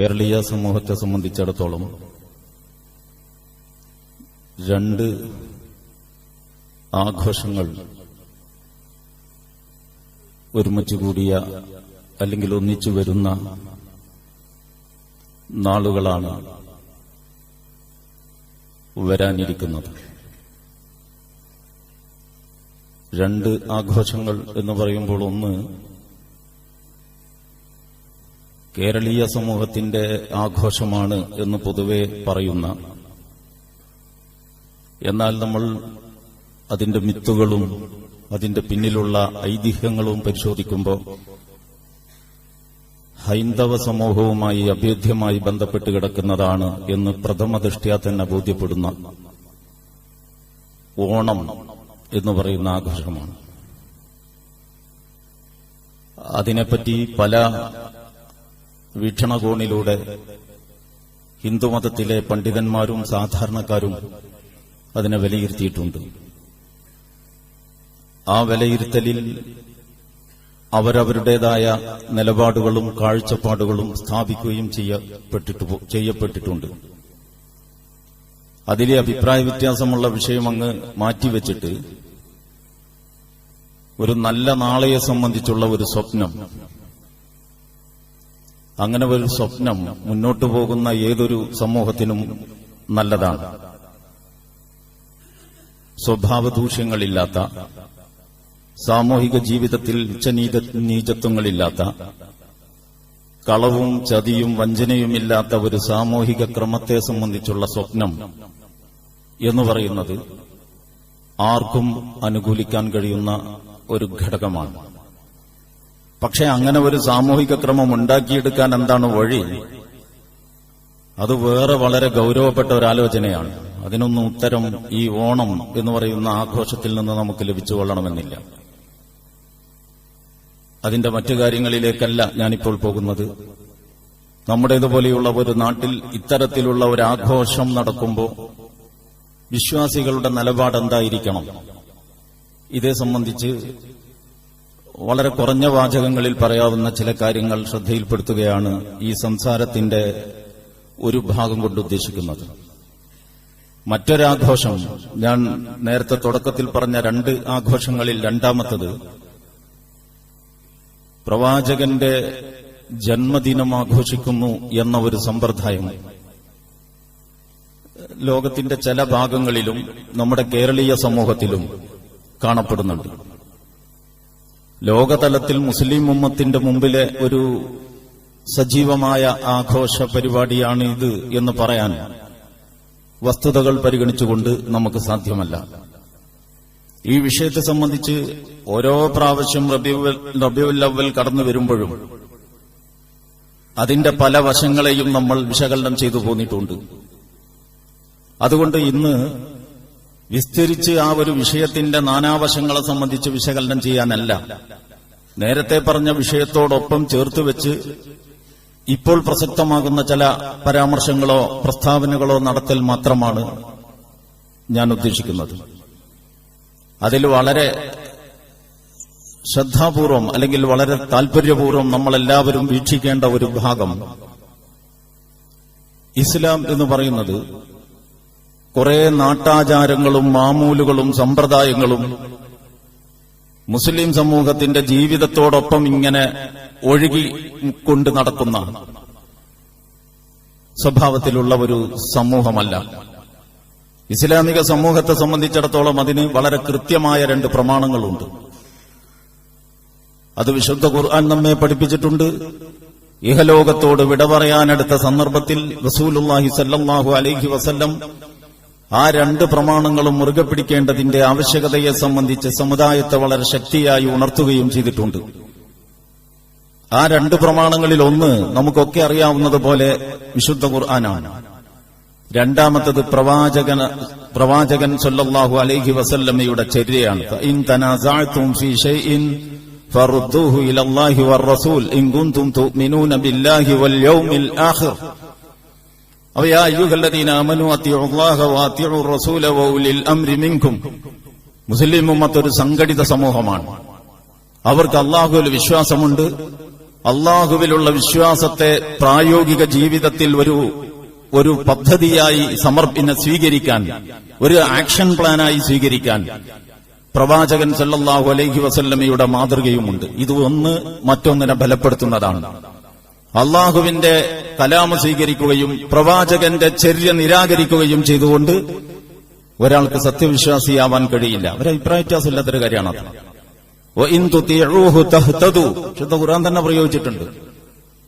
കേരളീയ സമൂഹത്തെ സംബന്ധിച്ചിടത്തോളം രണ്ട് ആഘോഷങ്ങൾ ഒരുമിച്ച് കൂടിയ അല്ലെങ്കിൽ ഒന്നിച്ചു വരുന്ന നാളുകളാണ് വരാനിരിക്കുന്നത്. രണ്ട് ആഘോഷങ്ങൾ എന്ന് പറയുമ്പോൾ ഒന്ന് കേരളീയ സമൂഹത്തിന്റെ ആഘോഷമാണ് എന്ന് പൊതുവെ പറയുന്ന, എന്നാൽ നമ്മൾ അതിന്റെ മിത്തുകളും അതിന്റെ പിന്നിലുള്ള ഐതിഹ്യങ്ങളും പരിശോധിക്കുമ്പോൾ ഹൈന്ദവ സമൂഹവുമായി അഭേദ്യമായി ബന്ധപ്പെട്ട് കിടക്കുന്നതാണ് എന്ന് പ്രഥമദൃഷ്ട്യാ തന്നെ ബോധ്യപ്പെടുന്ന ഓണം എന്ന് പറയുന്ന ആഘോഷമാണ്. അതിനെപ്പറ്റി പല വീക്ഷണകോണിലൂടെ ഹിന്ദുമതത്തിലെ പണ്ഡിതന്മാരും സാധാരണക്കാരും അതിനെ വിലയിരുത്തിയിട്ടുണ്ട്. ആ വിലയിരുത്തലിൽ അവരവരുടേതായ നിലപാടുകളും കാഴ്ചപ്പാടുകളും സ്ഥാപിക്കുകയും ചെയ്യപ്പെട്ടിട്ടുണ്ട്. അതിലെ അഭിപ്രായ വ്യത്യാസമുള്ള വിഷയം അങ്ങ് മാറ്റിവെച്ചിട്ട് ഒരു നല്ല നാളെയെ സംബന്ധിച്ചുള്ള ഒരു സ്വപ്നം, അങ്ങനെ ഒരു സ്വപ്നം മുന്നോട്ടു പോകുന്ന ഏതൊരു സമൂഹത്തിനും നല്ലതാണ്. സ്വഭാവദൂഷ്യങ്ങളില്ലാത്ത, സാമൂഹിക ജീവിതത്തിൽ ഉച്ചനീചത്വങ്ങളില്ലാത്ത, കളവും ചതിയും വഞ്ചനയുമില്ലാത്ത ഒരു സാമൂഹിക ക്രമത്തെ സംബന്ധിച്ചുള്ള സ്വപ്നം എന്ന് പറയുന്നത് ആർക്കും അനുകൂലിക്കാൻ കഴിയുന്ന ഒരു ഘടകമാണ്. പക്ഷെ അങ്ങനെ ഒരു സാമൂഹിക ക്രമം ഉണ്ടാക്കിയെടുക്കാൻ എന്താണ് വഴി? അത് വേറെ വളരെ ഗൌരവപ്പെട്ട ഒരാലോചനയാണ്. അതിനൊന്നും ഉത്തരം ഈ ഓണം എന്ന് പറയുന്ന ആഘോഷത്തിൽ നിന്ന് നമുക്ക് ലഭിച്ചു കൊള്ളണമെന്നില്ല. അതിന്റെ മറ്റു കാര്യങ്ങളിലേക്കല്ല ഞാനിപ്പോൾ പോകുന്നത്. നമ്മുടേതുപോലെയുള്ള ഒരു നാട്ടിൽ ഇത്തരത്തിലുള്ള ഒരു ആഘോഷം നടക്കുമ്പോൾ വിശ്വാസികളുടെ നിലപാടെന്തായിരിക്കണം? ഇതേ സംബന്ധിച്ച് വളരെ കുറഞ്ഞ വാചകങ്ങളിൽ പറയാവുന്ന ചില കാര്യങ്ങൾ ശ്രദ്ധയിൽപ്പെടുത്തുകയാണ് ഈ സംസാരത്തിന്റെ ഒരു ഭാഗം കൊണ്ട് ഉദ്ദേശിക്കുന്നത്. മറ്റൊരാഘോഷം, ഞാൻ നേരത്തെ തുടക്കത്തിൽ പറഞ്ഞ രണ്ട് ആഘോഷങ്ങളിൽ രണ്ടാമത്തത് പ്രവാചകന്റെ ജന്മദിനം ആഘോഷിക്കുന്നു എന്ന ഒരു സമ്പ്രദായം ലോകത്തിന്റെ ചില ഭാഗങ്ങളിലും നമ്മുടെ കേരളീയ സമൂഹത്തിലും കാണപ്പെടുന്നുണ്ട്. ലോകതലത്തിൽ മുസ്ലിം ഉമ്മത്തിന്റെ മുമ്പിലെ ഒരു സജീവമായ ആഘോഷ പരിപാടിയാണ് ഇത് എന്ന് പറയാൻ വസ്തുതകൾ പരിഗണിച്ചുകൊണ്ട് നമുക്ക് സാധ്യമല്ല. ഈ വിഷയത്തെ സംബന്ധിച്ച് ഓരോ പ്രാവശ്യം റബീഉൽ അവ്വൽ കടന്നു വരുമ്പോഴും അതിന്റെ പല വശങ്ങളെയും നമ്മൾ വിശകലനം ചെയ്തു പോന്നിട്ടുണ്ട്. അതുകൊണ്ട് ഇന്ന് വിസ്തരിച്ച് ആ ഒരു വിഷയത്തിന്റെ നാനാവശങ്ങളെ സംബന്ധിച്ച് വിശകലനം ചെയ്യാനല്ല, നേരത്തെ പറഞ്ഞ വിഷയത്തോടൊപ്പം ചേർത്തുവെച്ച് ഇപ്പോൾ പ്രസക്തമാകുന്ന ചില പരാമർശങ്ങളോ പ്രസ്താവനകളോ നടത്തൽ മാത്രമാണ് ഞാൻ ഉദ്ദേശിക്കുന്നത്. അതിൽ വളരെ ശ്രദ്ധാപൂർവം അല്ലെങ്കിൽ വളരെ താൽപര്യപൂർവ്വം നമ്മളെല്ലാവരും വീക്ഷിക്കേണ്ട ഒരു ഭാഗം, ഇസ്ലാം എന്ന് പറയുന്നത് കുറെ നാട്ടാചാരങ്ങളും മാമൂലുകളും സമ്പ്രദായങ്ങളും മുസ്ലിം സമൂഹത്തിന്റെ ജീവിതത്തോടൊപ്പം ഇങ്ങനെ ഒഴുകിക്കൊണ്ട് നടക്കുന്ന സ്വഭാവത്തിലുള്ള ഒരു സമൂഹമല്ല. ഇസ്ലാമിക സമൂഹത്തെ സംബന്ധിച്ചിടത്തോളം അതിന് വളരെ കൃത്യമായ രണ്ട് പ്രമാണങ്ങളുണ്ട്. അത് വിശുദ്ധ ഖുർആൻ നമ്മെ പഠിപ്പിച്ചിട്ടുണ്ട്. ഇഹലോകത്തോട് വിട പറയാനെടുത്ത സന്ദർഭത്തിൽ റസൂലുള്ളാഹി സ്വല്ലല്ലാഹു അലൈഹി വസല്ലം ആ രണ്ട് പ്രമാണങ്ങളും മുറുകെ പിടിക്കേണ്ടതിന്റെ ആവശ്യകതയെ സംബന്ധിച്ച് സമുദായത്തെ വളരെ ശക്തിയായി ഉണർത്തുകയും ചെയ്തിട്ടുണ്ട്. ആ രണ്ട് പ്രമാണങ്ങളിൽ ഒന്ന് നമുക്കൊക്കെ അറിയാവുന്നതുപോലെ വിശുദ്ധ ഖുർആനാണ്. രണ്ടാമത്തത് പ്രവാചകൻ സ്വല്ലല്ലാഹു അലൈഹി വസല്ലമയുടെ ചര്യയാണ്. ഇൻ തനാസഅതും ഫീ ഷൈഇൻ ഫറുദ്ദൂഹു ഇലല്ലാഹി വറസൂൽ ഇൻ കുൻതും തുഅ്മിനൂന ബില്ലാഹി വൽ യൗമിൽ ആഖിർ യാ അയ്യുഹല്ലദീന ആമനൂ അത്തിഉല്ലാഹ വഅത്തിഉർ റസൂല വഉലിൽ അംരി മിൻകും. മുസ്ലിം ഉമ്മത്ത് ഒരു സംഘടിത സമൂഹമാണ്. അവർക്ക് അല്ലാഹുവിൽ വിശ്വാസമുണ്ട്, അള്ളാഹുവിലുള്ള വിശ്വാസത്തെ പ്രായോഗിക ജീവിതത്തിൽ ഒരു പദ്ധതിയായി സ്വീകരിക്കാൻ, ഒരു ആക്ഷൻ പ്ലാനായി സ്വീകരിക്കാൻ പ്രവാചകൻ സല്ലല്ലാഹു അലൈഹി വസല്ലമയുടെ മാതൃകയുമുണ്ട്. ഇത് ഒന്ന് മറ്റൊന്നിനെ ബലപ്പെടുത്തുന്നതാണ്. അള്ളാഹുവിന്റെ കലാമ് സ്വീകരിക്കുകയും പ്രവാചകന്റെ ചര്യ നിരാകരിക്കുകയും ചെയ്തുകൊണ്ട് ഒരാൾക്ക് സത്യവിശ്വാസിയാവാൻ കഴിയില്ല. ഒരു അഭിപ്രായ വ്യത്യാസമില്ലാത്തൊരു കാര്യമാണത്. ശുദ്ധ ഖുർആൻ തന്നെ പ്രയോഗിച്ചിട്ടുണ്ട്.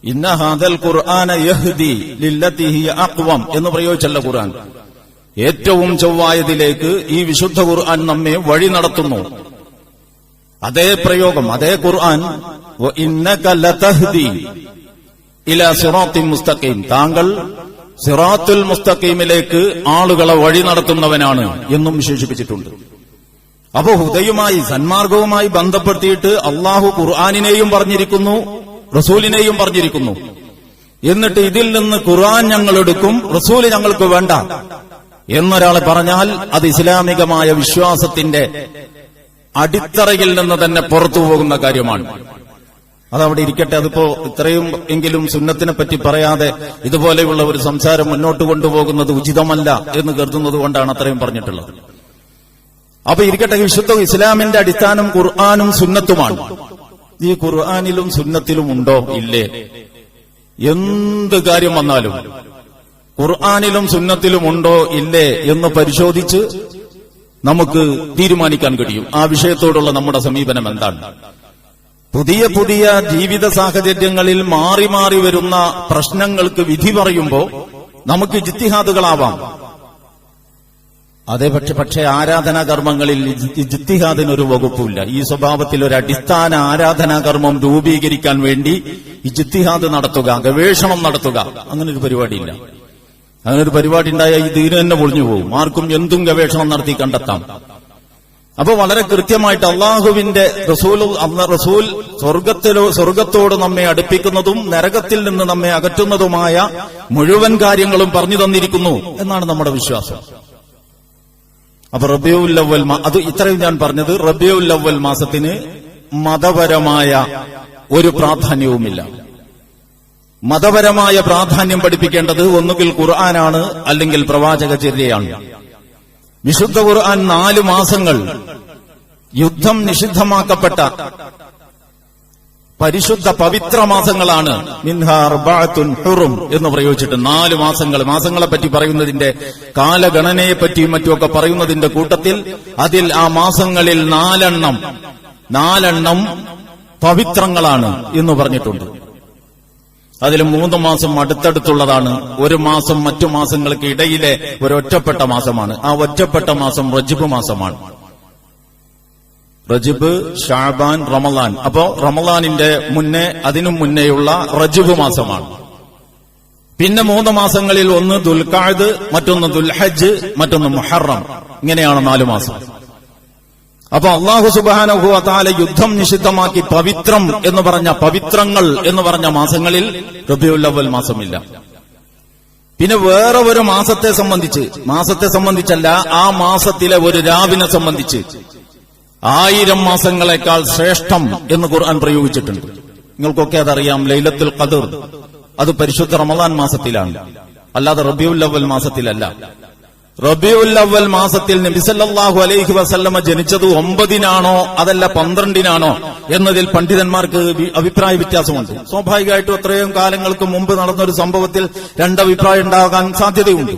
ഇന്ന ഹാദൽ ഖുർആന യഹ്ദി ലില്ലതി ഹിയ അഖ്വം എന്ന് പ്രയോഗിച്ചല്ല ഖുർആൻ. ഏറ്റവും ചൊവ്വായതിലേക്ക് ഈ വിശുദ്ധ ഖുർആൻ നമ്മെ വഴി നടത്തുന്നു. അതേ പ്രയോഗം, അതേ ഖുർആൻ ഇന്നക ലതഹ്ദി ഇലാ സിറാത്തിൻ മുസ്തഖീം, താങ്കൾ സിറാത്തുൽ മുസ്തഖീമിലേക്ക് ആളുകളെ വഴി നടത്തുന്നവനാണ് എന്നും വിശേഷിപ്പിച്ചിട്ടുണ്ട്. അപ്പോ ഹുദയുമായി, സന്മാർഗവുമായി ബന്ധപ്പെടുത്തിയിട്ട് അള്ളാഹു ഖുർആനിനെയും പറഞ്ഞിരിക്കുന്നു, റസൂലിനെയും പറഞ്ഞിരിക്കുന്നു. എന്നിട്ട് ഇതിൽ നിന്ന് ഖുർആൻ ഞങ്ങൾ എടുക്കും, റസൂല് ഞങ്ങൾക്ക് വേണ്ട എന്നൊരാൾ പറഞ്ഞാൽ അത് ഇസ്ലാമികമായ വിശ്വാസത്തിന്റെ അടിത്തറയിൽ നിന്ന് തന്നെ പുറത്തു പോകുന്ന കാര്യമാണ്. അതവിടെ ഇരിക്കട്ടെ. അതിപ്പോ ഇത്രയും എങ്കിലും സുന്നത്തിനെ പറ്റി പറയാതെ ഇതുപോലെയുള്ള ഒരു സംസാരം മുന്നോട്ട് കൊണ്ടുപോകുന്നത് ഉചിതമല്ല എന്ന് കരുതുന്നത് കൊണ്ടാണ് അത്രയും പറഞ്ഞിട്ടുള്ളത്. അപ്പൊ ഇരിക്കട്ടെ, വിശുദ്ധ ഇസ്ലാമിന്റെ അടിസ്ഥാനം ഖുർആനും സുന്നത്തുമാണ്. ഈ ഖുർആനിലും സുന്നത്തിലും ഉണ്ടോ ഇല്ലേ? എന്ത് കാര്യം വന്നാലും ഖുർആനിലും സുന്നത്തിലും ഉണ്ടോ ഇല്ലേ എന്ന് പരിശോധിച്ച് നമുക്ക് തീരുമാനിക്കാൻ കഴിയും ആ വിഷയത്തോടുള്ള നമ്മുടെ സമീപനം എന്താണ്. പുതിയ പുതിയ ജീവിത സാഹചര്യങ്ങളിൽ മാറി മാറി വരുന്ന പ്രശ്നങ്ങൾക്ക് വിധി പറയുമ്പോൾ നമുക്ക് ഇജ്തിഹാദുകളാവാം. അതേ പക്ഷേ ആരാധനാകർമ്മങ്ങളിൽ ഇജ്തിഹാദിനൊരു വകുപ്പില്ല. ഈ സ്വഭാവത്തിൽ ഒരു അടിസ്ഥാന ആരാധനാകർമ്മം രൂപീകരിക്കാൻ വേണ്ടി ഇജ്തിഹാദ് നടത്തുക, ഗവേഷണം നടത്തുക, അങ്ങനൊരു പരിപാടിയില്ല. അങ്ങനൊരു പരിപാടി ഉണ്ടായാൽ ഈ ദീന് തന്നെ പൊളിഞ്ഞു പോകും. ആർക്കും എന്തും ഗവേഷണം നടത്തി കണ്ടെത്താം. അപ്പൊ വളരെ കൃത്യമായിട്ട് അള്ളാഹുവിന്റെ റസൂൽ സ്വർഗത്തോട് നമ്മെ അടുപ്പിക്കുന്നതും നരകത്തിൽ നിന്ന് നമ്മെ അകറ്റുന്നതുമായ മുഴുവൻ കാര്യങ്ങളും പറഞ്ഞു തന്നിരിക്കുന്നു എന്നാണ് നമ്മുടെ വിശ്വാസം. അപ്പൊ റബീഉൽ അവ്വൽ, അത് ഇത്രയും ഞാൻ പറഞ്ഞത്, റബീഉൽ അവ്വൽ മാസത്തിന് മതപരമായ ഒരു പ്രാധാന്യവുമില്ല. മതപരമായ പ്രാധാന്യം പഠിപ്പിക്കേണ്ടത് ഒന്നുകിൽ ഖുർആനാണ്, അല്ലെങ്കിൽ പ്രവാചക ചര്യയാണ്. വിശുദ്ധ ഖുർആൻ 4 മാസങ്ങൾ യുദ്ധം നിഷിദ്ധമാക്കപ്പെട്ട പരിശുദ്ധ പവിത്ര മാസങ്ങളാണ്. മിൻഹാ അർബഅത്തുൻ ഹുറും എന്ന് പ്രയോഗിച്ചിട്ട് 4 മാസങ്ങൾ. മാസങ്ങളെ പറ്റി പറയുന്നതിന്റെ കാലഗണനയെ പറ്റിയും മറ്റുമൊക്കെ പറയുന്നതിന്റെ കൂട്ടത്തിൽ അതിൽ ആ മാസങ്ങളിൽ 4 പവിത്രങ്ങളാണ് എന്ന് പറഞ്ഞിട്ടുണ്ട്. അതിൽ 3 മാസം അടുത്തടുത്തുള്ളതാണ്. 1 മാസം മറ്റു മാസങ്ങൾക്ക് ഇടയിലെ ഒരൊറ്റപ്പെട്ട മാസമാണ്. ആ ഒറ്റപ്പെട്ട മാസം റജബ് മാസമാണ്. റജബ്, ഷഅബാൻ, റമളാൻ. അപ്പോ റമളാനിന്റെ മുന്നേ, അതിനും മുന്നേയുള്ള റജബ് മാസമാണ്. പിന്നെ 3 മാസങ്ങളിൽ ഒന്ന് ദുൽഖഅദ്, മറ്റൊന്ന് ദുൽഹജ്ജ്, മറ്റൊന്ന് മുഹറം. ഇങ്ങനെയാണ് 4 മാസം. അപ്പൊ അല്ലാഹു സുബ്ഹാനഹു വ തആല യുദ്ധം നിഷിദ്ധമാക്കി പവിത്രം എന്ന് പറഞ്ഞ, പവിത്രങ്ങൾ എന്ന് പറഞ്ഞ മാസങ്ങളിൽ റബീഉൽ അവ്വൽ മാസമില്ല. പിന്നെ വേറെ ഒരു മാസത്തെ സംബന്ധിച്ചല്ല, ആ മാസത്തിലെ ഒരു രാവിനെ സംബന്ധിച്ച് 1000 മാസങ്ങളെക്കാൾ ശ്രേഷ്ഠം എന്ന് ഖുർആൻ പ്രയോഗിച്ചിട്ടുണ്ട്. നിങ്ങൾക്കൊക്കെ അതറിയാം. ലൈലത്തുൽ ഖദർ അത് പരിശുദ്ധ റമളാൻ മാസത്തിലാണ്, അല്ലാതെ റബീഉൽ അവ്വൽ മാസത്തിലല്ല. റബീഉൽ അവ്വൽ മാസത്തിൽ നബി സല്ലല്ലാഹു അലൈഹി വസല്ലമ ജനിച്ചത് 9-നാണോ അതല്ല 12-നാണോ എന്നതിൽ പണ്ഡിതന്മാർക്ക് അഭിപ്രായ വ്യത്യാസമുണ്ട്. സ്വാഭാവികമായിട്ടും അത്രയും കാലങ്ങൾക്ക് മുമ്പ് നടന്നൊരു സംഭവത്തിൽ 2 അഭിപ്രായം ഉണ്ടാകാൻ സാധ്യതയുണ്ട്.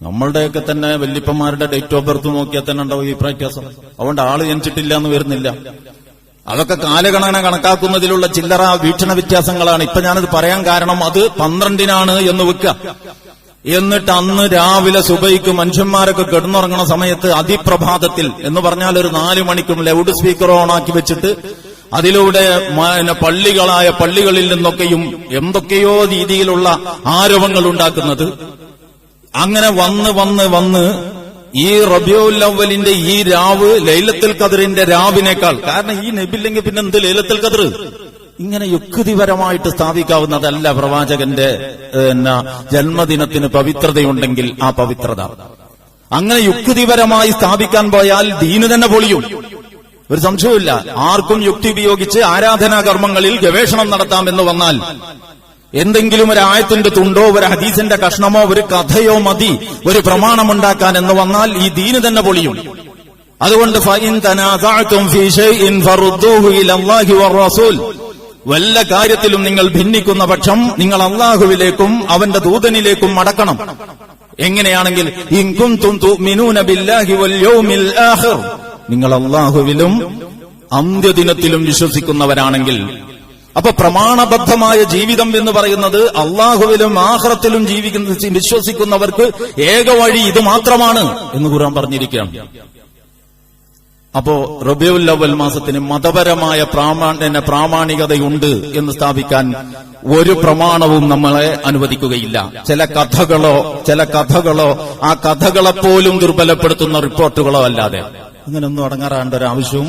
നമ്മളുടെയൊക്കെ തന്നെ വല്യപ്പന്മാരുടെ ഡേറ്റ് ഓഫ് ബർത്ത് നോക്കിയാൽ തന്നെ ഉണ്ടാവും അഭിപ്രായ വ്യത്യാസം. അതുകൊണ്ട് ആള് ജനിച്ചിട്ടില്ല എന്ന് വരുന്നില്ല. അതൊക്കെ കാലഗണന കണക്കാക്കുന്നതിലുള്ള ചില്ലറ വീക്ഷണ വ്യത്യാസങ്ങളാണ്. ഇപ്പൊ ഞാനത് പറയാൻ കാരണം, അത് 12-നാണ് എന്ന് വെക്കുക. എന്നിട്ട് അന്ന് രാവിലെ സുബൈക്ക് മനുഷ്യന്മാരൊക്കെ കിടന്നുറങ്ങണ സമയത്ത് അതിപ്രഭാതത്തിൽ എന്ന് പറഞ്ഞാൽ ഒരു 4 മണിക്കും ലൗഡ് സ്പീക്കർ ഓണാക്കി വെച്ചിട്ട് അതിലൂടെ പള്ളികളിൽ നിന്നൊക്കെയും എന്തൊക്കെയോ രീതിയിലുള്ള ആരോപങ്ങൾ ഉണ്ടാക്കുന്നത്. അങ്ങനെ വന്ന് ഈ റബീഉൽ അവ്വലിന്റെ ഈ രാവ് ലൈലത്തുൽ ഖദറിന്റെ രാവിനേക്കാൾ, കാരണം ഈ നബില്ലെങ്കിൽ പിന്നെ എന്ത് ലൈലത്തുൽ ഖദർ, ഇങ്ങനെ യുക്തിപരമായിട്ട് സ്ഥാപിക്കാവുന്നതല്ല. പ്രവാചകന്റെ ജന്മദിനത്തിന് പവിത്രതയുണ്ടെങ്കിൽ ആ പവിത്രത അങ്ങനെ യുക്തിപരമായി സ്ഥാപിക്കാൻ പോയാൽ ദീന് തന്നെ പൊളിയും. ഒരു സംശയവുമില്ല. ആർക്കും യുക്തി ഉപയോഗിച്ച് ആരാധനാ കർമ്മങ്ങളിൽ ഗവേഷണം നടത്താമെന്ന് വന്നാൽ, എന്തെങ്കിലും ഒരു ആയത്തിന്റെ തുണ്ടോ ഒരു ഹദീസിന്റെ കഷ്ണമോ ഒരു കഥയോ മതി ഒരു പ്രമാണമുണ്ടാക്കാൻ എന്ന് വന്നാൽ ഈ ദീന് തന്നെ പൊളിയും. അതുകൊണ്ട് ഫഇൻ തനാസഅതും ഫീ ശൈഇൻ ഫറുദ്ദൂഹു ഇലല്ലാഹി വറസൂൽ, വല്ല കാര്യത്തിലും നിങ്ങൾ ഭിന്നിക്കുന്ന പക്ഷം നിങ്ങൾ അല്ലാഹുവിലേക്കും അവന്റെ ദൂതനിലേക്കും മടക്കണം. എങ്ങനെയാണെങ്കിൽ ഇൻ കുൻതും തുഅ്മിനൂന ബില്ലാഹി വൽ യൗമിൽ ആഖിർ, നിങ്ങൾ അല്ലാഹുവിലും അന്ത്യദിനത്തിലും വിശ്വസിക്കുന്നവരാണെങ്കിൽ. അപ്പൊ പ്രമാണബദ്ധമായ ജീവിതം എന്ന് പറയുന്നത് അല്ലാഹുവിലും ആഖിറത്തിലും വിശ്വസിക്കുന്നവർക്ക് ഏക വഴി ഇത് മാത്രമാണ് എന്ന് ഖുർആൻ പറഞ്ഞിരിക്കുകയാണ്. അപ്പോ റബീഉൽ അവ്വൽ മാസത്തിന് മതപരമായ പ്രാമാണികതയുണ്ട് എന്ന് സ്ഥാപിക്കാൻ ഒരു പ്രമാണവും നമ്മളെ അനുവദിക്കുകയില്ല. ചില കഥകളോ ആ കഥകളെപ്പോലും ദുർബലപ്പെടുത്തുന്ന റിപ്പോർട്ടുകളോ അല്ലാതെ അങ്ങനെയൊന്നും അടങ്ങാറാണ്ട ഒരാവശ്യവും,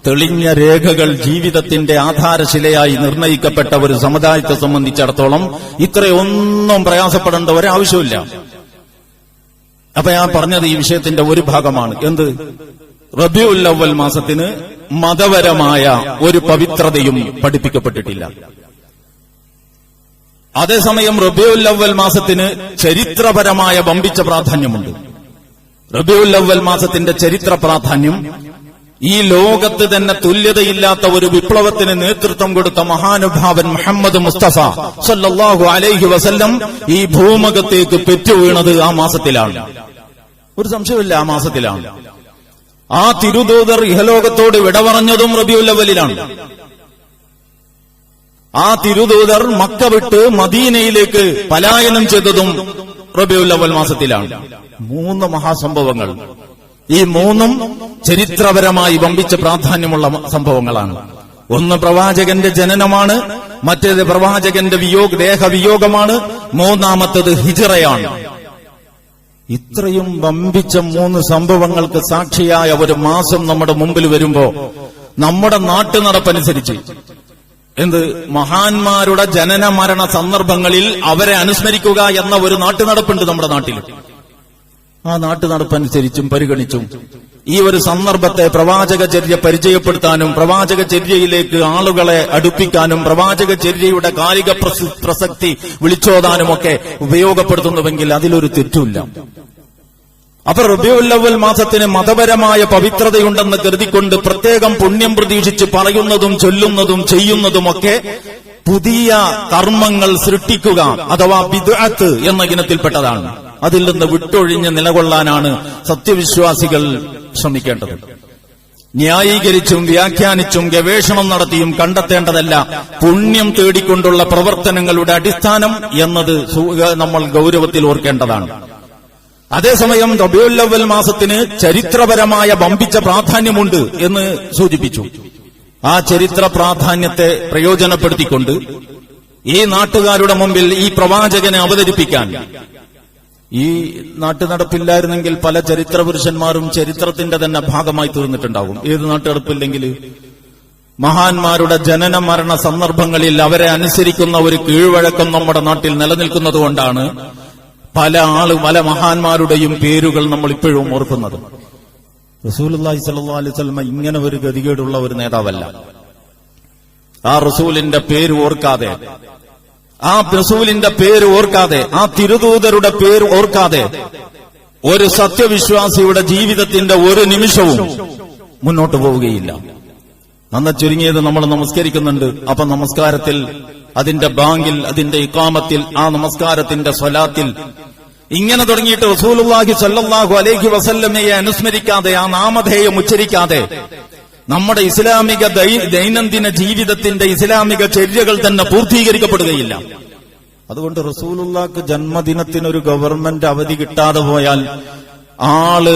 തെളിഞ്ഞ രേഖകൾ ജീവിതത്തിന്റെ ആധാരശിലയായി നിർണയിക്കപ്പെട്ട ഒരു സമുദായത്തെ സംബന്ധിച്ചിടത്തോളം ഇത്രയൊന്നും പ്രയാസപ്പെടേണ്ട ഒരാവശ്യമില്ല. അപ്പൊ ഞാൻ പറഞ്ഞത് ഈ വിഷയത്തിന്റെ ഒരു ഭാഗമാണ്. എന്ത്? റബീഉൽ അവ്വൽ മാസത്തിന് മതപരമായ ഒരു പവിത്രതയും പഠിപ്പിക്കപ്പെട്ടിട്ടില്ല. അതേസമയം റബീഉൽ അവ്വൽ മാസത്തിന് ചരിത്രപരമായ വമ്പിച്ച പ്രാധാന്യമുണ്ട്. റബീഉൽ അവ്വൽ മാസത്തിന്റെ ചരിത്ര പ്രാധാന്യം ഈ ലോകത്ത് തന്നെ തുല്യതയില്ലാത്ത ഒരു വിപ്ലവത്തിന് നേതൃത്വം കൊടുത്ത മഹാനുഭാവൻ മുഹമ്മദ് മുസ്തഫ സല്ലല്ലാഹു അലൈഹി വസല്ലം ഈ ഭൂമുഖത്തേക്ക് പെറ്റുവീണത് ആ മാസത്തിലാണ്. ഒരു സംശയമില്ല, ആ മാസത്തിലാണ്. ആ തിരുദൂതർ ഇഹലോകത്തോട് വിട പറഞ്ഞതും റബീഉൽ അവ്വലിലാണ്. ആ തിരുദൂതർ മക്ക വിട്ട് മദീനയിലേക്ക് പലായനം ചെയ്തതും റബീഉൽ അവ്വൽ മാസത്തിലാണ്. 3 മഹാസംഭവങ്ങൾ. ഈ 3ഉം ചരിത്രപരമായി വമ്പിച്ച പ്രാധാന്യമുള്ള സംഭവങ്ങളാണ്. ഒന്ന് പ്രവാചകന്റെ ജനനമാണ്, മറ്റേത് പ്രവാചകന്റെ ദേഹവിയോഗമാണ്, മൂന്നാമത്തേത് ഹിജ്റയാണ്. ഇത്രയും വമ്പിച്ച 3 സംഭവങ്ങൾക്ക് സാക്ഷിയായ ഒരു മാസം നമ്മുടെ മുമ്പിൽ വരുമ്പോ നമ്മുടെ നാട്ടുനടപ്പനുസരിച്ച് മഹാന്മാരുടെ ജനന മരണ സന്ദർഭങ്ങളിൽ അവരെ അനുസ്മരിക്കുക എന്ന ഒരു നാട്ടുനടപ്പുണ്ട് നമ്മുടെ നാട്ടിൽ. ആ നാട്ടുനടപ്പനുസരിച്ചും പരിഗണിച്ചും ഈ ഒരു സന്ദർഭത്തെ പ്രവാചകചര്യ പരിചയപ്പെടുത്താനും പ്രവാചകചര്യയിലേക്ക് ആളുകളെ അടുപ്പിക്കാനും പ്രവാചകചര്യയുടെ കാലിക പ്രസക്തി വിളിച്ചോതാനുമൊക്കെ ഉപയോഗപ്പെടുത്തുന്നുവെങ്കിൽ അതിലൊരു തെറ്റുമില്ല. അപ്പൊ റബീഉൽ അവ്വൽ മാസത്തിന് മതപരമായ പവിത്രതയുണ്ടെന്ന് കരുതിക്കൊണ്ട് പ്രത്യേകം പുണ്യം പ്രതീക്ഷിച്ച് പറയുന്നതും ചൊല്ലുന്നതും ചെയ്യുന്നതുമൊക്കെ പുതിയ കർമ്മങ്ങൾ സൃഷ്ടിക്കുക അഥവാ ബിദ്അത്ത് എന്ന ഇനത്തിൽപ്പെട്ടതാണ്. അതിൽ നിന്ന് വിട്ടൊഴിഞ്ഞ് നിലകൊള്ളാനാണ് സത്യവിശ്വാസികൾ ശ്രമിക്കേണ്ടത്. ന്യായീകരിച്ചും വ്യാഖ്യാനിച്ചും ഗവേഷണം നടത്തിയും കണ്ടെത്തേണ്ടതല്ല പുണ്യം തേടിക്കൊണ്ടുള്ള പ്രവർത്തനങ്ങളുടെ അടിസ്ഥാനം എന്നത് നമ്മൾ ഗൗരവത്തിൽ ഓർക്കേണ്ടതാണ്. അതേസമയം റബീഉൽ അവ്വൽ മാസത്തിന് ചരിത്രപരമായ വമ്പിച്ച പ്രാധാന്യമുണ്ട് എന്ന് സൂചിപ്പിച്ചു. ആ ചരിത്ര പ്രാധാന്യത്തെ പ്രയോജനപ്പെടുത്തിക്കൊണ്ട് ഈ നാട്ടുകാരുടെ മുമ്പിൽ ഈ പ്രവാചകനെ അവതരിപ്പിക്കാൻ ഈ നാട്ടുനടപ്പില്ലായിരുന്നെങ്കിൽ പല ചരിത്ര പുരുഷന്മാരും ചരിത്രത്തിന്റെ തന്നെ ഭാഗമായി തീർന്നിട്ടുണ്ടാകും. ഏത് നാട്ടുനടപ്പില്ലെങ്കിൽ മഹാന്മാരുടെ ജനന മരണ സന്ദർഭങ്ങളിൽ അവരെ അനുസരിക്കുന്ന ഒരു കീഴ്വഴക്കം നമ്മുടെ നാട്ടിൽ നിലനിൽക്കുന്നതുകൊണ്ടാണ് പല മഹാന്മാരുടെയും പേരുകൾ നമ്മൾ ഇപ്പോഴും ഓർക്കുന്നത്. റസൂലുള്ളാഹി സ്വല്ലല്ലാഹു അലൈഹി വസല്ലം ഇങ്ങനെ ഒരു ഗതികേടുള്ള ഒരു നേതാവല്ല. ആ റസൂലിന്റെ പേര് ഓർക്കാതെ, ആ റസൂലിന്റെ പേര് ഓർക്കാതെ, ആ തിരുദൂതരുടെ പേര് ഓർക്കാതെ ഒരു സത്യവിശ്വാസിയുടെ ജീവിതത്തിന്റെ ഒരു നിമിഷവും മുന്നോട്ട് പോവുകയില്ല. നന്ന ചുരുങ്ങിയത് നമ്മൾ നമസ്കരിക്കുന്നുണ്ട്. അപ്പൊ നമസ്കാരത്തിൽ, അതിന്റെ ബാങ്കിൽ, അതിന്റെ ഇഖാമത്തിൽ, ആ നമസ്കാരത്തിന്റെ സ്വലാത്തിൽ ഇങ്ങനെ തുടങ്ങിയിട്ട് റസൂലുള്ളാഹി സ്വല്ലല്ലാഹു അലൈഹി വസല്ലമയെ അനുസ്മരിക്കാതെ, ആ നാമധേയം ഉച്ചരിക്കാതെ നമ്മുടെ ഇസ്ലാമിക ദൈനംദിന ജീവിതത്തിന്റെ ഇസ്ലാമിക ചര്യകൾ തന്നെ പൂർത്തീകരിക്കപ്പെടുകയില്ല. അതുകൊണ്ട് റസൂലുള്ളാഹിക്ക് ജന്മദിനത്തിനൊരു ഗവൺമെന്റ് അവധി കിട്ടാതെ പോയാൽ ആള്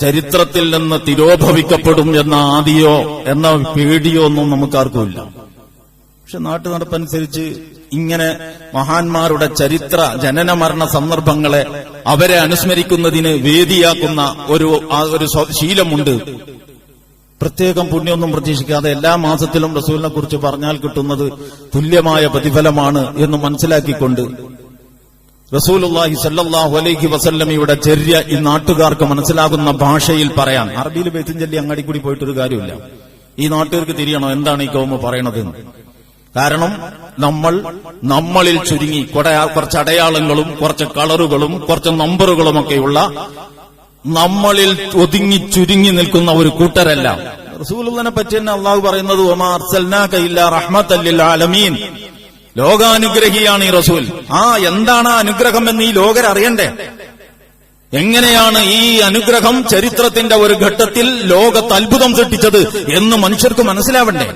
ചരിത്രത്തിൽ നിന്ന് തിരോഭവിക്കപ്പെടും എന്ന ആദിയോ എന്ന പേടിയോ ഒന്നും നമുക്കാർക്കുമില്ല. പക്ഷെ നാട്ടുനടപ്പനുസരിച്ച് ഇങ്ങനെ മഹാന്മാരുടെ ചരിത്ര ജനന മരണ സന്ദർഭങ്ങളെ അവരെ അനുസ്മരിക്കുന്നതിന് വേദിയാക്കുന്ന ഒരു ശീലമുണ്ട്. പ്രത്യേകം പുണ്യമൊന്നും പ്രതീക്ഷിക്കാതെ എല്ലാ മാസത്തിലും റസൂലിനെ കുറിച്ച് പറഞ്ഞാൽ കിട്ടുന്നത് തുല്യമായ പ്രതിഫലമാണ് എന്ന് മനസ്സിലാക്കിക്കൊണ്ട് റസൂലുള്ളാഹി സ്വല്ലല്ലാഹു അലൈഹി വസല്ലമയുടെ ചര്യ ഈ നാട്ടുകാർക്ക് മനസ്സിലാകുന്ന ഭാഷയിൽ പറയാൻ. അറബിയിൽ ബൈത്തും ചൊല്ലി അങ്ങാടി കൂടി പോയിട്ടൊരു കാര്യമില്ല. ഈ നാട്ടുകാർക്ക് തിരിയണോ എന്താണ് ഈ കൗമ പറയണത്? കാരണം നമ്മളിൽ ചുരുങ്ങി കുറച്ച് അടയാളങ്ങളും കുറച്ച് കളറുകളും കുറച്ച് നമ്പറുകളുമൊക്കെയുള്ള നമ്മളിൽ ഒതുങ്ങി ചുരുങ്ങി നിൽക്കുന്ന ഒരു കൂട്ടരല്ല. റസൂലുള്ളാഹിനെ പറ്റി തന്നെ അള്ളാഹു പറയുന്നത് വമാ അർസൽനാക ഇല്ലാ റഹ്മത്തൽ ലിൽ ആലമീൻ, ലോകാനുഗ്രഹിയാണ് ഈ റസൂൽ. എന്താണ് അനുഗ്രഹം എന്ന് ഈ ലോകരറിയണ്ടേ? എങ്ങനെയാണ് ഈ അനുഗ്രഹം ചരിത്രത്തിന്റെ ഒരു ഘട്ടത്തിൽ ലോകത്ത് അത്ഭുതം സൃഷ്ടിച്ചത് എന്ന് മനുഷ്യർക്ക് മനസ്സിലാവണ്ടേ?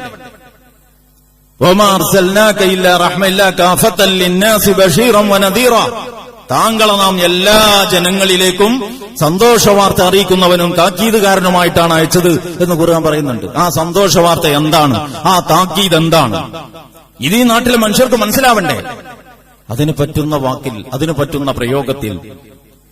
വമാ അർസൽനാക ഇല്ലാ റഹ്മത്തൻ കാഫത്തൻ ലിന്നാസി ബശീറൻ വനദീറ, താങ്കളെ നാം എല്ലാ ജനങ്ങളിലേക്കും സന്തോഷവാർത്ത അറിയിക്കുന്നവനും താക്കീതുകാരനുമായിട്ടാണ് അയച്ചത് എന്ന് ഖുർആൻ പറയുന്നുണ്ട്. ആ സന്തോഷവാർത്ത എന്താണ്? ആ താക്കീത് എന്താണ്? ഇത് ഈ നാട്ടിലെ മനുഷ്യർക്ക് മനസ്സിലാവണ്ടേ? അതിന് പറ്റുന്ന വാക്കിൽ, അതിന് പറ്റുന്ന പ്രയോഗത്തിൽ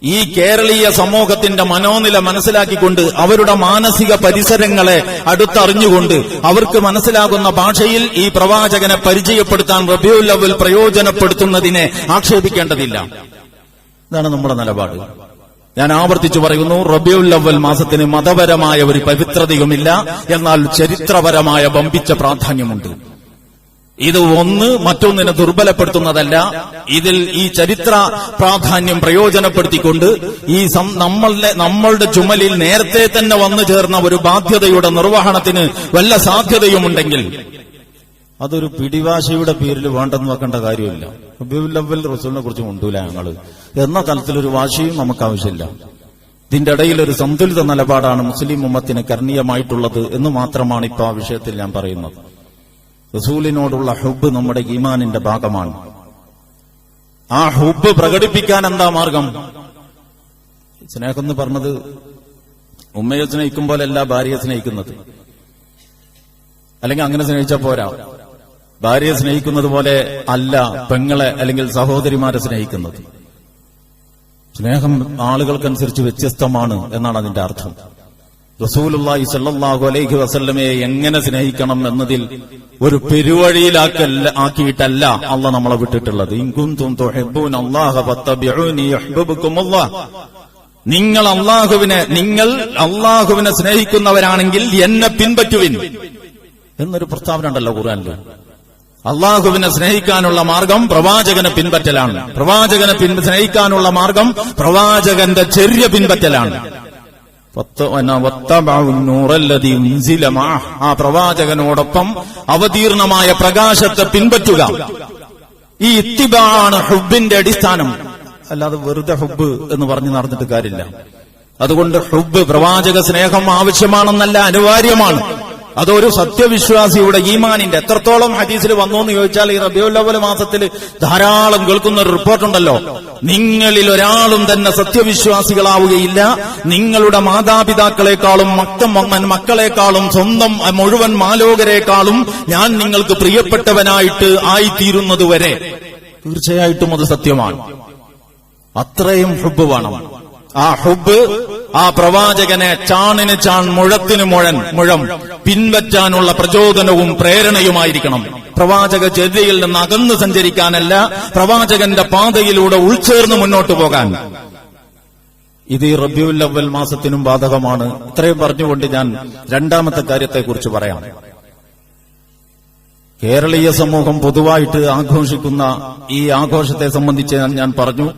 ഈ കേരളീയ സമൂഹത്തിന്റെ മനോനില മനസ്സിലാക്കിക്കൊണ്ട് അവരുടെ മാനസിക പരിസരങ്ങളെ അടുത്തറിഞ്ഞുകൊണ്ട് അവർക്ക് മനസ്സിലാകുന്ന ഭാഷയിൽ ഈ പ്രവാചകനെ പരിചയപ്പെടുത്താൻ റബീഉൽ അവ്വൽ പ്രയോജനപ്പെടുത്തുന്നതിനെ ആക്ഷേപിക്കേണ്ടതില്ല. ഇതാണ് നമ്മുടെ നിലപാട്. ഞാൻ ആവർത്തിച്ചു പറയുന്നു, റബീഉൽ അവ്വൽ മാസത്തിന് മതപരമായ ഒരു പവിത്രതയുമില്ല, എന്നാൽ ചരിത്രപരമായ വമ്പിച്ച പ്രാധാന്യമുണ്ട്. ഇത് ഒന്ന് മറ്റൊന്നിനെ ദുർബലപ്പെടുത്തുന്നതല്ല. ഇതിൽ ഈ ചരിത്ര പ്രാധാന്യം പ്രയോജനപ്പെടുത്തിക്കൊണ്ട് ഈ നമ്മളുടെ ചുമലിൽ നേരത്തെ തന്നെ വന്നു ചേർന്ന ഒരു ബാധ്യതയുടെ നിർവഹണത്തിന് വല്ല സാധ്യതയുമുണ്ടെങ്കിൽ അതൊരു പിടിവാശിയുടെ പേരിൽ വേണ്ടെന്ന് വെക്കേണ്ട കാര്യമില്ല. റബീഉൽ അവ്വൽ റസൂലിനെ കുറിച്ച് കൊണ്ടൂല ഞങ്ങള് എന്ന തലത്തിലൊരു വാശിയും നമുക്ക് ആവശ്യമില്ല. ഇതിന്റെ ഇടയിൽ ഒരു സന്തുലിത നിലപാടാണ് മുസ്ലിം ഉമ്മത്തിന് കരണീയമായിട്ടുള്ളത് എന്ന് മാത്രമാണ് ഇപ്പൊ ആ വിഷയത്തിൽ ഞാൻ പറയുന്നത്. റസൂലിനോടുള്ള ഹുബ്ബ് നമ്മുടെ ഈമാനിന്റെ ഭാഗമാണ്. ആ ഹുബ്ബ് പ്രകടിപ്പിക്കാൻ എന്താ മാർഗം? സ്നേഹം എന്ന് പറഞ്ഞത് ഉമ്മയെ സ്നേഹിക്കും പോലെയല്ല ഭാര്യയെ സ്നേഹിക്കുന്നത്. അല്ലെങ്കിൽ അങ്ങനെ സ്നേഹിച്ചാൽ പോരാ. ഭാര്യയെ സ്നേഹിക്കുന്നത് പോലെ അല്ല പെങ്ങളെ അല്ലെങ്കിൽ സഹോദരിമാരെ സ്നേഹിക്കുന്നത്. സ്നേഹം ആളുകൾക്കനുസരിച്ച് വ്യത്യസ്തമാണ് എന്നാണ് അതിന്റെ അർത്ഥം. റസൂലുള്ളാഹി സ്വല്ലല്ലാഹു അലൈഹി വസല്ലമയെ എങ്ങനെ സ്നേഹിക്കണം എന്നതിൽ ഒരു പെരുവഴിയിലാക്കിയിട്ടല്ല അള്ളാഹ് നമ്മളെ വിട്ടിട്ടുള്ളത്. ഇൻ കുൻതും തുഹിബ്ബൂന അല്ലാഹ ഫത്തബിഊനി യുഹ്ബിബുകുമുല്ലാഹ്, നിങ്ങൾ അള്ളാഹുവിനെ സ്നേഹിക്കുന്നവരാണെങ്കിൽ എന്നെ പിൻപറ്റുവിൻ എന്നൊരു പ്രസ്താവന ഉണ്ടല്ലോ ഖുർആനിൽ. അള്ളാഹുവിനെ സ്നേഹിക്കാനുള്ള മാർഗം പ്രവാചകനെ പിൻപറ്റലാണ്. പ്രവാചകനെ സ്നേഹിക്കാനുള്ള മാർഗം പ്രവാചകന്റെ ചര്യ പിൻപറ്റലാണ്. ആ പ്രവാചകനോടൊപ്പം അവതീർണമായ പ്രകാശത്തെ പിൻപറ്റുക. ഈ ഇത്തിബാണ് ഹുബ്ബിന്റെ അടിസ്ഥാനം. അല്ലാതെ വെറുതെ ഹുബ്ബ് എന്ന് പറഞ്ഞു നടന്നിട്ട് കാര്യമില്ല. അതുകൊണ്ട് ഹുബ്ബ്, പ്രവാചക സ്നേഹം ആവശ്യമാണെന്നല്ല, അനിവാര്യമാണ്. അതൊരു സത്യവിശ്വാസിയുടെ ഈമാനിന്റെ എത്രത്തോളം ഹദീസിൽ വന്നു എന്ന് ചോദിച്ചാൽ ഈ റബീഉൽ അവ്വൽ മാസത്തിൽ ധാരാളം കേൾക്കുന്ന ഒരു റിപ്പോർട്ടുണ്ടല്ലോ, നിങ്ങളിൽ ഒരാളും തന്നെ സത്യവിശ്വാസികളാവുകയില്ല, നിങ്ങളുടെ മാതാപിതാക്കളെക്കാളും മക്കളെക്കാളും സ്വന്തം മുഴുവൻ മാലോകരെക്കാളും ഞാൻ നിങ്ങൾക്ക് പ്രിയപ്പെട്ടവനായിട്ട് ആയിത്തീരുന്നതുവരെ. തീർച്ചയായിട്ടും അത് സത്യമാണ്. അത്രയും ഹുബ്ബ് വേണം. ആ ഹുബ്ബ് ആ പ്രവാചകനെ ചാണിന് ചാൺ മുഴത്തിന് മുഴം പിൻപറ്റാനുള്ള പ്രചോദനവും പ്രേരണയുമായിരിക്കണം. പ്രവാചക ചര്യയിൽ നിന്ന് അകന്നു സഞ്ചരിക്കാനല്ല, പ്രവാചകന്റെ പാതയിലൂടെ ഉൾച്ചേർന്ന് മുന്നോട്ടു പോകാൻ. ഇത് ഈ റബീഉൽ അവ്വൽ മാസത്തിനും ബാധകമാണ്. ഇത്രയും പറഞ്ഞുകൊണ്ട് ഞാൻ രണ്ടാമത്തെ കാര്യത്തെക്കുറിച്ച് പറയാം. കേരളീയ സമൂഹം പൊതുവായിട്ട് ആഘോഷിക്കുന്ന ഈ ആഘോഷത്തെ സംബന്ധിച്ച് ഞാൻ പറഞ്ഞു,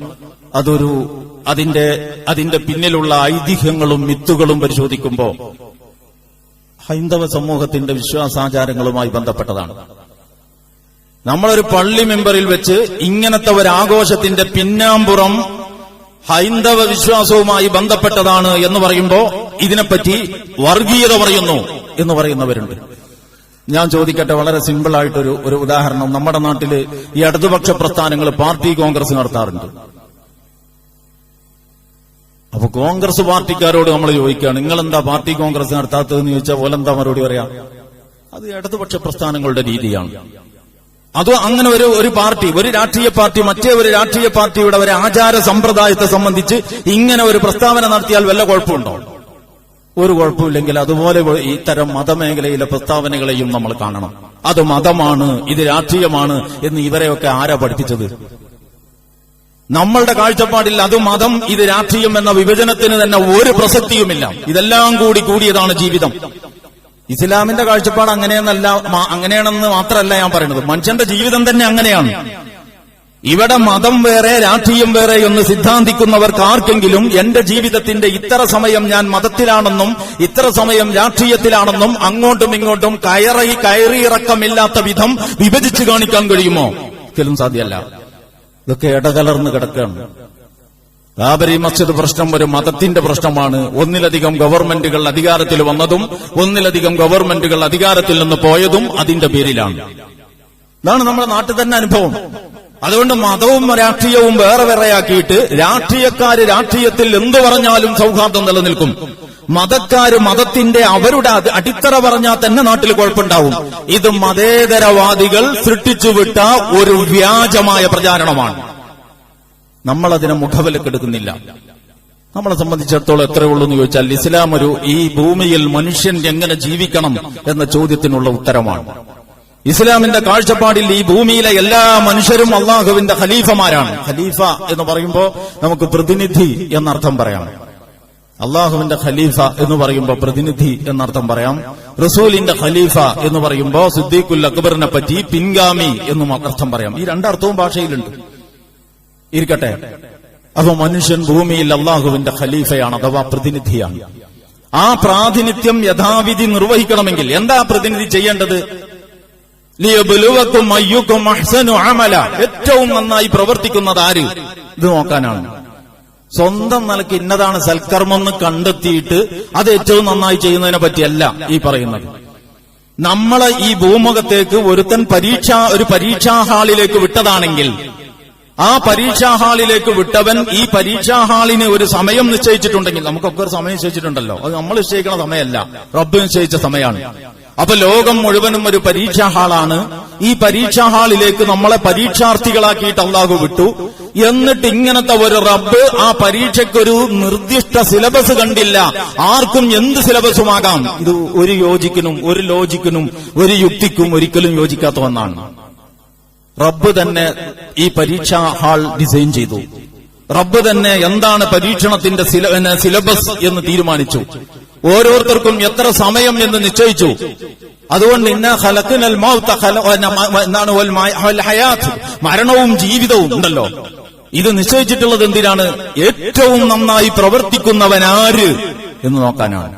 അതിന്റെ പിന്നിലുള്ള ഐതിഹ്യങ്ങളും മിത്തുകളും പരിശോധിക്കുമ്പോൾ ഹൈന്ദവ സമൂഹത്തിന്റെ വിശ്വാസാചാരങ്ങളുമായി ബന്ധപ്പെട്ടതാണ്. നമ്മളൊരു പള്ളി മെമ്പറിൽ വെച്ച് ഇങ്ങനത്തെ ഒരു ആഘോഷത്തിന്റെ പിന്നാമ്പുറം ഹൈന്ദവ വിശ്വാസവുമായി ബന്ധപ്പെട്ടതാണ് എന്ന് പറയുമ്പോൾ ഇതിനെപ്പറ്റി വർഗീയത പറയുന്നു എന്ന് പറയുന്നവരുണ്ട്. ഞാൻ ചോദിക്കട്ടെ, വളരെ സിമ്പിളായിട്ടൊരു ഉദാഹരണം. നമ്മുടെ നാട്ടില് ഈ ഇടതുപക്ഷ പ്രസ്ഥാനങ്ങൾ പാർട്ടി കോൺഗ്രസ് നടത്താറുണ്ട്. അപ്പൊ കോൺഗ്രസ് പാർട്ടിക്കാരോട് നമ്മൾ ചോദിക്കുകയാണ്, നിങ്ങളെന്താ പാർട്ടി കോൺഗ്രസ് നടത്താത്തതെന്ന് ചോദിച്ചാൽ ഓലെന്താ മറുപടി പറയാം? അത് ഇടതുപക്ഷ പ്രസ്ഥാനങ്ങളുടെ രീതിയാണ്. അത് അങ്ങനെ ഒരു പാർട്ടി, ഒരു രാഷ്ട്രീയ പാർട്ടി മറ്റേ ഒരു രാഷ്ട്രീയ പാർട്ടിയുടെ ഒരു ആചാര സമ്പ്രദായത്തെ സംബന്ധിച്ച് ഇങ്ങനെ ഒരു പ്രസ്താവന നടത്തിയാൽ വല്ല കുഴപ്പമുണ്ടോ? ഒരു കുഴപ്പമില്ലെങ്കിൽ അതുപോലെ ഇത്തരം മതമേഖലയിലെ പ്രസ്താവനകളെയും നമ്മൾ കാണണം. അത് മതമാണ്, ഇത് രാഷ്ട്രീയമാണ് എന്ന് ഇവരെയൊക്കെ ആരാ പഠിപ്പിച്ചത്? നമ്മളുടെ കാഴ്ചപ്പാടിൽ അത് മതം, ഇത് രാഷ്ട്രീയം എന്ന വിഭജനത്തിന് തന്നെ ഒരു പ്രസക്തിയുമില്ല. ഇതെല്ലാം കൂടിയതാണ് ജീവിതം. ഇസ്ലാമിന്റെ കാഴ്ചപ്പാട് അങ്ങനെയാണെന്ന് മാത്രമല്ല ഞാൻ പറയുന്നത്, മനുഷ്യന്റെ ജീവിതം തന്നെ അങ്ങനെയാണ്. ഇവിടെ മതം വേറെ രാഷ്ട്രീയം വേറെ എന്ന് സിദ്ധാന്തിക്കുന്നവർക്ക് ആർക്കെങ്കിലും എന്റെ ജീവിതത്തിന്റെ ഇത്ര സമയം ഞാൻ മതത്തിലാണെന്നും ഇത്ര സമയം രാഷ്ട്രീയത്തിലാണെന്നും അങ്ങോട്ടും ഇങ്ങോട്ടും കയറിയിറക്കമില്ലാത്ത വിധം വിഭജിച്ചു കാണിക്കാൻ കഴിയുമോ? ഒരിക്കലും സാധ്യമല്ല. ഇതൊക്കെ ഇടകലർന്ന് കിടക്കുകയാണ്. ബാബരി മസ്ജിദ് പ്രശ്നം ഒരു മതത്തിന്റെ പ്രശ്നമാണ്. ഒന്നിലധികം ഗവൺമെന്റുകൾ അധികാരത്തിൽ വന്നതും ഒന്നിലധികം ഗവൺമെന്റുകൾ അധികാരത്തിൽ നിന്ന് പോയതും അതിന്റെ പേരിലാണ്. ഇതാണ് നമ്മുടെ നാട്ടിൽ തന്നെ അനുഭവം. അതുകൊണ്ട് മതവും രാഷ്ട്രീയവും വേറെ വേറെയാക്കിയിട്ട് രാഷ്ട്രീയക്കാര് രാഷ്ട്രീയത്തിൽ എന്തു പറഞ്ഞാലും സൗഹാർദ്ദം നിലനിൽക്കും. മതക്കാര് മതത്തിന്റെ അവരുടെ അടിത്തറ പറഞ്ഞാൽ തന്നെ നാട്ടിൽ കുഴപ്പമുണ്ടാവും. ഇത് മതേതരവാദികൾ സൃഷ്ടിച്ചുവിട്ട ഒരു വ്യാജമായ പ്രചാരണമാണ്. നമ്മളതിനെ മുഖവിലക്കെടുക്കുന്നില്ല. നമ്മളെ സംബന്ധിച്ചിടത്തോളം എത്രയേ ഉള്ളൂ എന്ന് ചോദിച്ചാൽ, ഇസ്ലാം ഈ ഭൂമിയിൽ മനുഷ്യൻ എങ്ങനെ ജീവിക്കണം എന്ന ചോദ്യത്തിനുള്ള ഉത്തരമാണ്. ഇസ്ലാമിന്റെ കാഴ്ചപ്പാടിൽ ഈ ഭൂമിയിലെ എല്ലാ മനുഷ്യരും അള്ളാഹുവിന്റെ ഖലീഫമാരാണ്. ഖലീഫ എന്ന് പറയുമ്പോൾ നമുക്ക് പ്രതിനിധി എന്നർത്ഥം പറയാം. അള്ളാഹുവിന്റെ ഖലീഫ എന്ന് പറയുമ്പോൾ പ്രതിനിധി എന്നർത്ഥം പറയാം. റസൂലിന്റെ ഖലീഫ എന്ന് പറയുമ്പോൾ സിദ്ദീഖുൽ അക്ബറിനെ പറ്റി പിൻഗാമി എന്നും അർത്ഥം പറയാം. ഈ രണ്ടർത്ഥവും ഭാഷയിലുണ്ട്. ഇരിക്കട്ടെ. അപ്പൊ മനുഷ്യൻ ഭൂമിയിൽ അള്ളാഹുവിന്റെ ഖലീഫയാണ്, അഥവാ പ്രതിനിധിയാണ്. ആ പ്രാതിനിധ്യം യഥാവിധി നിർവഹിക്കണമെങ്കിൽ എന്താ പ്രതിനിധി ചെയ്യേണ്ടത്? ലിയബ്ലുവക്കും അയ്യുക്കും അഹ്സനു അമല, ഏറ്റവും നന്നായി പ്രവർത്തിക്കുന്നത് ആര്, ഇത് നോക്കാനാണ്. സ്വന്തം നിലയ്ക്ക് ഇന്നതാണ് സൽക്കർമ്മം എന്ന് കണ്ടെത്തിയിട്ട് അത് ഏറ്റവും നന്നായി ചെയ്യുന്നതിനെ പറ്റിയല്ല ഈ പറയുന്നത്. നമ്മളെ ഈ ഭൂമുഖത്തേക്ക് ഒരുത്തൻ ഒരു പരീക്ഷാ ഹാളിലേക്ക് വിട്ടതാണെങ്കിൽ ആ പരീക്ഷാ ഹാളിലേക്ക് വിട്ടവൻ ഈ പരീക്ഷാ ഹാളിന് ഒരു സമയം നിശ്ചയിച്ചിട്ടുണ്ടെങ്കിൽ, നമുക്കൊക്കെ ഒരു സമയം നിശ്ചയിച്ചിട്ടുണ്ടല്ലോ, അത് നമ്മൾ നിശ്ചയിക്കുന്ന സമയമല്ല, റബ്ബ് നിശ്ചയിച്ച സമയമാണ്. അപ്പൊ ലോകം മുഴുവനും ഒരു പരീക്ഷാ ഹാളാണ്. ഈ പരീക്ഷാ ഹാളിലേക്ക് നമ്മളെ പരീക്ഷാർത്ഥികളാക്കിയിട്ട് അള്ളാഹു വിട്ടു. എന്നിട്ട് ഇങ്ങനത്തെ ഒരു റബ്ബ് ആ പരീക്ഷയ്ക്കൊരു നിർദ്ദിഷ്ട സിലബസ് കണ്ടില്ല. ആർക്കും എന്ത് സിലബസുമാകാം. ഇത് ഒരു യോജിക്കനും ഒരു ലോജിക്കിനും ഒരു യുക്തിക്കും ഒരിക്കലും യോജിക്കാത്ത ഒന്നാണ്. റബ്ബ് തന്നെ ഈ പരീക്ഷാ ഹാൾ ഡിസൈൻ ചെയ്തു. റബ്ബ് തന്നെ എന്താണ് പരീക്ഷണത്തിന്റെ സിലബസ് എന്ന് തീരുമാനിച്ചു. ഓരോരുത്തർക്കും എത്ര സമയം എന്ന് നിശ്ചയിച്ചു. അതുകൊണ്ട് ഇന്ന ഖലഖനൽ മൗത എന്താണ് വൽ ഹയാത്ത്, മരണവും ജീവിതവും ഉണ്ടല്ലോ. ഇത് നിശ്ചയിച്ചിട്ടുള്ളത് എന്തിനാണ്? ഏറ്റവും നന്നായി പ്രവർത്തിക്കുന്നവനാര് എന്ന് നോക്കാനാണ്.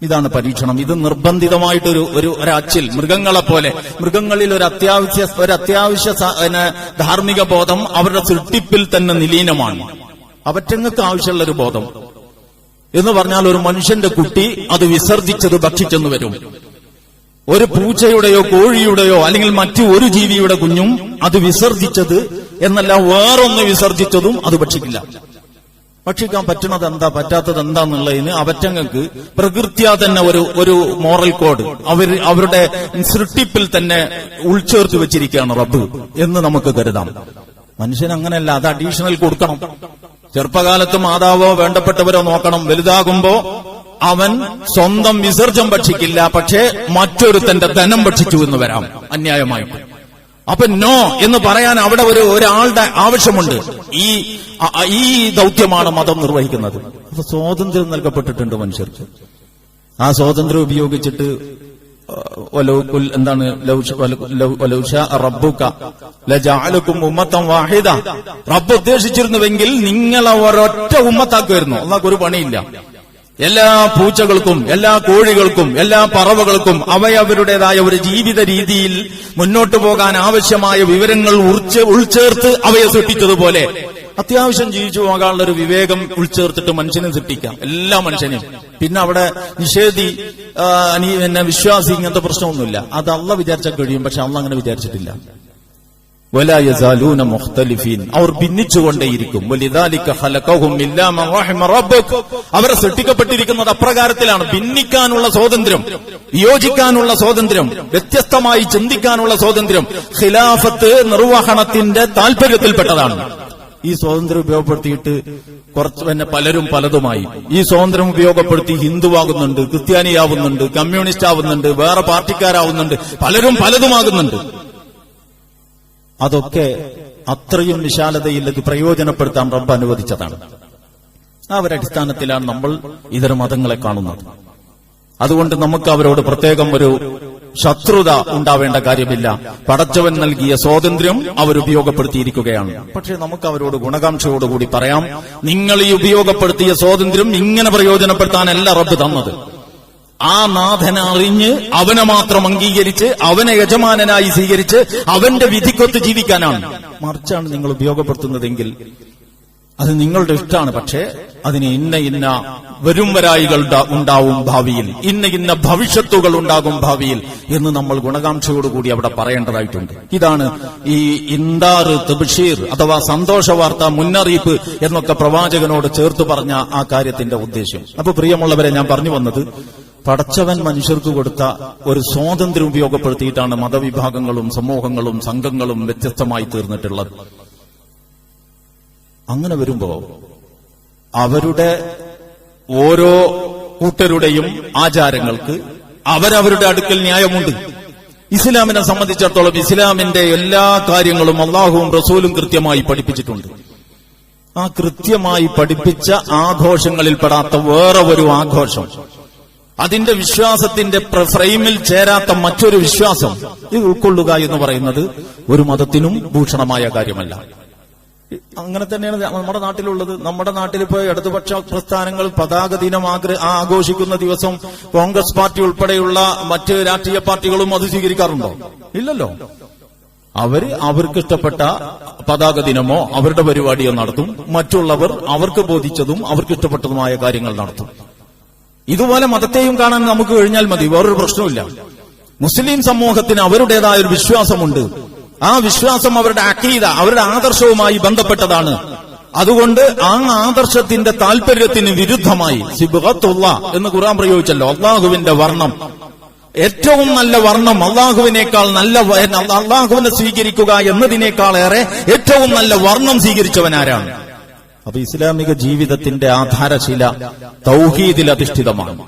ഇതാണ് പരീക്ഷണം. ഇത് നിർബന്ധിതമായിട്ടൊരു ഒരച്ചിൽ, മൃഗങ്ങളെപ്പോലെ, മൃഗങ്ങളിൽ ഒരു അത്യാവശ്യ ധാർമ്മിക ബോധം അവരുടെ സൃഷ്ടിപ്പിൽ തന്നെ നിലീനമാണ്. അവറ്റങ്ങൾക്ക് ആവശ്യമുള്ളൊരു ബോധം എന്ന് പറഞ്ഞാൽ ഒരു മനുഷ്യന്റെ കുട്ടി അത് വിസർജിച്ചത് ഭക്ഷിച്ചെന്ന് വരും. ഒരു പൂച്ചയുടെയോ കോഴിയുടെയോ അല്ലെങ്കിൽ മറ്റു ഒരു ജീവിയുടെ കുഞ്ഞും അത് വിസർജിച്ചത് എന്നല്ല വേറൊന്ന് വിസർജിച്ചതും അത് ഭക്ഷിക്കില്ല. ഭക്ഷിക്കാൻ പറ്റുന്നത് എന്താ പറ്റാത്തത് എന്താന്നുള്ളതിന് അവറ്റങ്ങൾക്ക് പ്രകൃത്യാ തന്നെ ഒരു മോറൽ കോഡ് അവരുടെ സൃഷ്ടിപ്പിൽ തന്നെ ഉൾച്ചേർത്ത് വെച്ചിരിക്കുകയാണ് റബ്ബ് എന്ന് നമുക്ക് കരുതാം. മനുഷ്യൻ അങ്ങനെയല്ല, അത് അഡീഷണൽ കൊടുക്കണം. ചെറുപ്പകാലത്ത് മാതാവോ വേണ്ടപ്പെട്ടവരോ നോക്കണം. വലുതാകുമ്പോ അവൻ സ്വന്തം വിസർജം ഭക്ഷിക്കില്ല, പക്ഷേ മറ്റൊരുത്തന്റെ ധനം ഭക്ഷിച്ചു എന്ന് വരാം അന്യായമായിട്ട്. അപ്പൊ നോ എന്ന് പറയാൻ അവിടെ ഒരാളുടെ ആവശ്യമുണ്ട്. ഈ ദൗത്യമാണ് മതം നിർവഹിക്കുന്നത്. അപ്പൊ സ്വാതന്ത്ര്യം നൽകപ്പെട്ടിട്ടുണ്ട് മനുഷ്യർക്ക്. ആ സ്വാതന്ത്ര്യം ഉപയോഗിച്ചിട്ട് എന്താണ് റബ്ബ് ഉദ്ദേശിച്ചിരുന്നുവെങ്കിൽ നിങ്ങളെ ഒരൊറ്റ ഉമ്മത്താക്കുമായിരുന്നു. അള്ളാഹ് ഒരു പണിയില്ല. എല്ലാ പൂച്ചകൾക്കും എല്ലാ കോഴികൾക്കും എല്ലാ പറവകൾക്കും അവരവരുടേതായ ഒരു ജീവിത രീതിയിൽ മുന്നോട്ടു പോകാൻ ആവശ്യമായ വിവരങ്ങൾ ഉൾച്ചേർത്ത് അവയെ സൃഷ്ടിച്ചതുപോലെ അത്യാവശ്യം ജീവിച്ചു പോകാനുള്ള ഒരു വിവേകം ഉൾച്ചേർത്തിട്ട് മനുഷ്യനെ സൃഷ്ടിക്കാം, എല്ലാ മനുഷ്യനെയും. പിന്നെ അവിടെ നിഷേധി വിശ്വാസി ഇങ്ങനത്തെ പ്രശ്നമൊന്നുമില്ല. അത് അള്ളാഹ് വിചാരിച്ചാൽ കഴിയും, പക്ഷെ അള്ളാഹ് അങ്ങനെ വിചാരിച്ചിട്ടില്ല. വലാ യസാലൂന മുഖ്തലിഫീൻ, അവർ ഭിന്നിച്ചുകൊണ്ടേയിരിക്കും. വലിദാലിക ഖലഖഹും ഇല്ലാ മൻ റഹിമ റബ്ബുക്, അവർ സൃഷ്ടിക്കപ്പെട്ടിരിക്കുന്നത് അപ്രകാരത്തിലാണ്. ഭിന്നിക്കാനുള്ള സ്വാതന്ത്ര്യം, യോജിക്കാനുള്ള സ്വാതന്ത്ര്യം, വ്യത്യസ്തമായി ചിന്തിക്കാനുള്ള സ്വാതന്ത്ര്യം ഖിലാഫത്ത് നിർവഹണത്തിന്റെ താല്പര്യത്തിൽപ്പെട്ടതാണ്. ഈ സ്വാതന്ത്ര്യം ഉപയോഗപ്പെടുത്തിയിട്ട് പലരും പലതുമായി. ഈ സ്വാതന്ത്ര്യം ഉപയോഗപ്പെടുത്തി ഹിന്ദുവാകുന്നുണ്ട്, ക്രിസ്ത്യാനിയാവുന്നുണ്ട്, കമ്മ്യൂണിസ്റ്റ് ആവുന്നുണ്ട്, വേറെ പാർട്ടിക്കാരാവുന്നുണ്ട്, പലരും പലതുമാകുന്നുണ്ട്. അതൊക്കെ അത്രയും വിശാലതയിലേക്ക് പ്രയോജനപ്പെടുത്താൻ റബ്ബ് അനുവദിച്ചതാണ്. ആ ഒരടിസ്ഥാനത്തിലാണ് നമ്മൾ ഇതര മതങ്ങളെ കാണുന്നത്. അതുകൊണ്ട് നമുക്ക് അവരോട് പ്രത്യേകം ഒരു ശത്രുത ഉണ്ടാവേണ്ട കാര്യമില്ല. പടച്ചവൻ നൽകിയ സ്വാതന്ത്ര്യം അവരുപയോഗപ്പെടുത്തിയിരിക്കുകയാണ്. പക്ഷേ നമുക്ക് അവരോട് ഗുണകാംക്ഷയോടുകൂടി പറയാം, നിങ്ങൾ ഈ ഉപയോഗപ്പെടുത്തിയ സ്വാതന്ത്ര്യം ഇങ്ങനെ പ്രയോജനപ്പെടുത്താനല്ല റബ്ബ് തന്നത്. ആ നാഥനെ അറിഞ്ഞ് അവനെ മാത്രം അംഗീകരിച്ച് അവനെ യജമാനനായി സ്വീകരിച്ച് അവന്റെ വിധിക്കൊത്ത് ജീവിക്കാനാണ്. മറിച്ചാണ് നിങ്ങൾ ഉപയോഗപ്പെടുത്തുന്നതെങ്കിൽ അത് നിങ്ങളുടെ ഇഷ്ടമാണ്. പക്ഷേ അതിന് ഇന്ന വരും വരായികൾ ഉണ്ടാവും ഭാവിയിൽ, ഇന്ന ഭവിഷ്യത്തുകൾ ഉണ്ടാകും ഭാവിയിൽ എന്ന് നമ്മൾ ഗുണകാംക്ഷയോടുകൂടി അവിടെ പറയേണ്ടതായിട്ടുണ്ട്. ഇതാണ് ഈ ഇൻദാർ തബ്ശീർ അഥവാ സന്തോഷ വാർത്ത, മുന്നറിയിപ്പ് എന്നൊക്കെ പ്രവാചകനോട് ചേർത്ത് പറഞ്ഞ ആ കാര്യത്തിന്റെ ഉദ്ദേശ്യം. അപ്പൊ പ്രിയമുള്ളവരെ, ഞാൻ പറഞ്ഞു വന്നത്, പടച്ചവൻ മനുഷ്യർക്ക് കൊടുത്ത ഒരു സ്വാതന്ത്ര്യം ഉപയോഗപ്പെടുത്തിയിട്ടാണ് മതവിഭാഗങ്ങളും സമൂഹങ്ങളും സംഘങ്ങളും വ്യത്യസ്തമായി തീർന്നിട്ടുള്ളത്. അങ്ങനെ വരുമ്പോ അവരുടെ ഓരോ കൂട്ടരുടെയും ആചാരങ്ങൾക്ക് അവരവരുടെ അടുക്കൽ ന്യായമുണ്ട്. ഇസ്ലാമിനെ സംബന്ധിച്ചിടത്തോളം ഇസ്ലാമിന്റെ എല്ലാ കാര്യങ്ങളും അള്ളാഹുവും റസൂലും കൃത്യമായി പഠിപ്പിച്ചിട്ടുണ്ട്. ആ കൃത്യമായി പഠിപ്പിച്ച ആഘോഷങ്ങളിൽ പെടാത്ത വേറെ ഒരു ആഘോഷം, അതിന്റെ വിശ്വാസത്തിന്റെ ഫ്രെയിമിൽ ചേരാത്ത മറ്റൊരു വിശ്വാസം ഇത് ഉൾക്കൊള്ളുക എന്ന് പറയുന്നത് ഒരു മതത്തിനും ഭൂഷണമായ കാര്യമല്ല. അങ്ങനെ തന്നെയാണ് നമ്മുടെ നാട്ടിലുള്ളത്. നമ്മുടെ നാട്ടിലിപ്പോ ഇടതുപക്ഷ പ്രസ്ഥാനങ്ങൾ പതാക ദിനം ആഘോഷിക്കുന്ന ദിവസം കോൺഗ്രസ് പാർട്ടി ഉൾപ്പെടെയുള്ള മറ്റ് രാഷ്ട്രീയ പാർട്ടികളും അത് സ്വീകരിക്കാറുണ്ടോ? ഇല്ലല്ലോ. അവർക്ക് ഇഷ്ടപ്പെട്ട പതാക ദിനമോ അവരുടെ പരിപാടിയോ നടത്തും. മറ്റുള്ളവർ അവർക്ക് ബോധിച്ചതും അവർക്ക് ഇഷ്ടപ്പെട്ടതുമായ കാര്യങ്ങൾ നടത്തും. ഇതുപോലെ മതത്തെയും കാണാൻ നമുക്ക് കഴിഞ്ഞാൽ മതി, വേറൊരു പ്രശ്നമില്ല. മുസ്ലിം സമൂഹത്തിന് അവരുടേതായ ഒരു വിശ്വാസമുണ്ട്. ആ വിശ്വാസം അവരുടെ അഖീദ, അവരുടെ ആദർശവുമായി ബന്ധപ്പെട്ടതാണ്. അതുകൊണ്ട് ആ ആദർശത്തിന്റെ താല്പര്യത്തിന് വിരുദ്ധമായി സിബ്ഗത്തുള്ള എന്ന് ഖുർആൻ പ്രയോഗിച്ചല്ലോ, അള്ളാഹുവിന്റെ വർണ്ണം, ഏറ്റവും നല്ല വർണ്ണം, അള്ളാഹുവിനേക്കാൾ നല്ല അള്ളാഹുവിനെ സ്വീകരിക്കുക എന്നതിനേക്കാളേറെ ഏറ്റവും നല്ല വർണ്ണം സ്വീകരിച്ചവനാരാണ്? അപ്പൊ ഇസ്ലാമിക ജീവിതത്തിന്റെ ആധാരശില തൗഹീദിൽ അധിഷ്ഠിതമാണ്.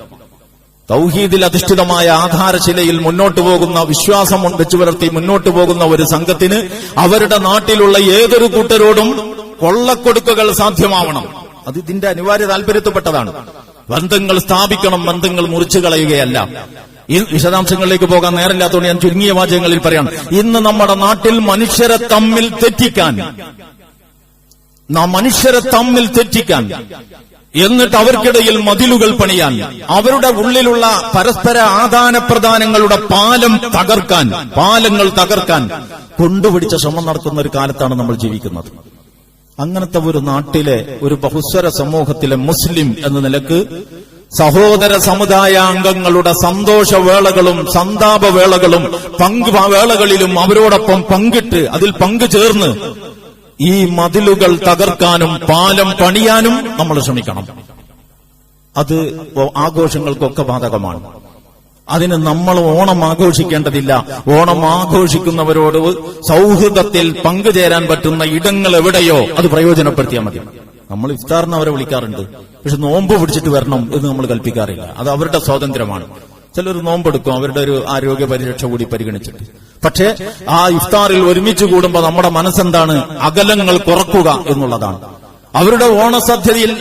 തൗഹീദിൽ അധിഷ്ഠിതമായ ആധാരശിലയിൽ മുന്നോട്ടു പോകുന്ന, വിശ്വാസം വെച്ചു പുലർത്തി മുന്നോട്ടു പോകുന്ന ഒരു സംഘത്തിന് അവരുടെ നാട്ടിലുള്ള ഏതൊരു കൂട്ടരോടും കൊള്ളക്കൊടുക്കുകൾ സാധ്യമാവണം. അത് ഇതിന്റെ അനിവാര്യ താല്പര്യത്തിൽപ്പെട്ടതാണ്. ബന്ധങ്ങൾ സ്ഥാപിക്കണം, ബന്ധങ്ങൾ മുറിച്ചു കളയുകയല്ല. ഈ വിശദാംശങ്ങളിലേക്ക് പോകാൻ നേരമില്ലാത്തതുകൊണ്ട് ഞാൻ ചുരുങ്ങിയ വാചകങ്ങളിൽ പറയാം. ഇന്ന് നമ്മുടെ നാട്ടിൽ മനുഷ്യരെ തമ്മിൽ തെറ്റിക്കാൻ, എന്നിട്ട് അവർക്കിടയിൽ മതിലുകൾ പണിയാൻ, അവരുടെ ഉള്ളിലുള്ള പരസ്പര ആദാനപ്രദാനങ്ങളുടെ പാലങ്ങൾ തകർക്കാൻ കൊണ്ടുപിടിച്ച ശ്രമം നടത്തുന്ന ഒരു കാലത്താണ് നമ്മൾ ജീവിക്കുന്നത്. അങ്ങനത്തെ ഒരു നാട്ടിലെ ഒരു ബഹുസ്വര സമൂഹത്തിലെ മുസ്ലിം എന്ന നിലക്ക് സഹോദര സമുദായ അംഗങ്ങളുടെ സന്തോഷവേളകളും സന്താപവേളകളും വേളകളിലും അവരോടൊപ്പം പങ്കിട്ട് അതിൽ പങ്കുചേർന്ന് ഈ മതിലുകൾ തകർക്കാനും പാലം പണിയാനും നമ്മൾ ശ്രമിക്കണം. അത് ആഘോഷങ്ങൾക്കൊക്കെ ബാധകമാണ്. അതിന് നമ്മൾ ഓണം ആഘോഷിക്കേണ്ടതില്ല. ഓണം ആഘോഷിക്കുന്നവരോട് സൗഹൃദത്തിൽ പങ്കുചേരാൻ പറ്റുന്ന ഇടങ്ങൾ എവിടെയോ അത് പ്രയോജനപ്പെടുത്തിയാൽ മതി. നമ്മൾ ഇഫ്താറിന് അവരെ വിളിക്കാറുണ്ട്, പക്ഷെ നോമ്പ് പിടിച്ചിട്ട് വരണം എന്ന് നമ്മൾ കൽപ്പിക്കാറില്ല. അത് അവരുടെ സ്വാതന്ത്ര്യമാണ്. ചിലർ നോമ്പെടുക്കും അവരുടെ ഒരു ആരോഗ്യ പരിരക്ഷ കൂടി പരിഗണിച്ചിട്ട്. പക്ഷേ ആ ഇഫ്താറിൽ ഒരുമിച്ച് കൂടുമ്പോൾ നമ്മുടെ മനസ്സെന്താണ്? അകലങ്ങൾ കുറക്കുക എന്നുള്ളതാണ്. അവരുടെ ഓണസദ്യയിൽ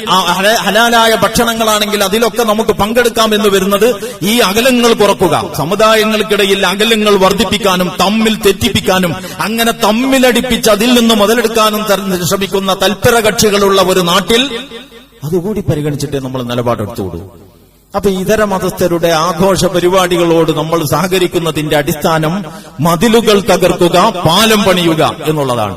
ഹലാലായ ഭക്ഷണങ്ങളാണെങ്കിൽ അതിലൊക്കെ നമുക്ക് പങ്കെടുക്കാം എന്ന് വരുന്നത് ഈ അകലങ്ങൾ കുറക്കുക, സമുദായങ്ങൾക്കിടയിൽ അകലങ്ങൾ വർദ്ധിപ്പിക്കാനും തമ്മിൽ തെറ്റിപ്പിക്കാനും അങ്ങനെ തമ്മിലടിപ്പിച്ച് അതിൽ നിന്ന് മുതലെടുക്കാനും ശ്രമിക്കുന്ന തൽപര കക്ഷികളുള്ള ഒരു നാട്ടിൽ അതുകൂടി പരിഗണിച്ചിട്ടേ നമ്മൾ നിലപാടെടുത്തുകൂടൂ. അപ്പൊ ഇതര മതസ്ഥരുടെ ആഘോഷ പരിപാടികളോട് നമ്മൾ സഹകരിക്കുന്നതിന്റെ അടിസ്ഥാനം മതിലുകൾ തകർക്കുക, പാലം പണിയുക എന്നുള്ളതാണ്.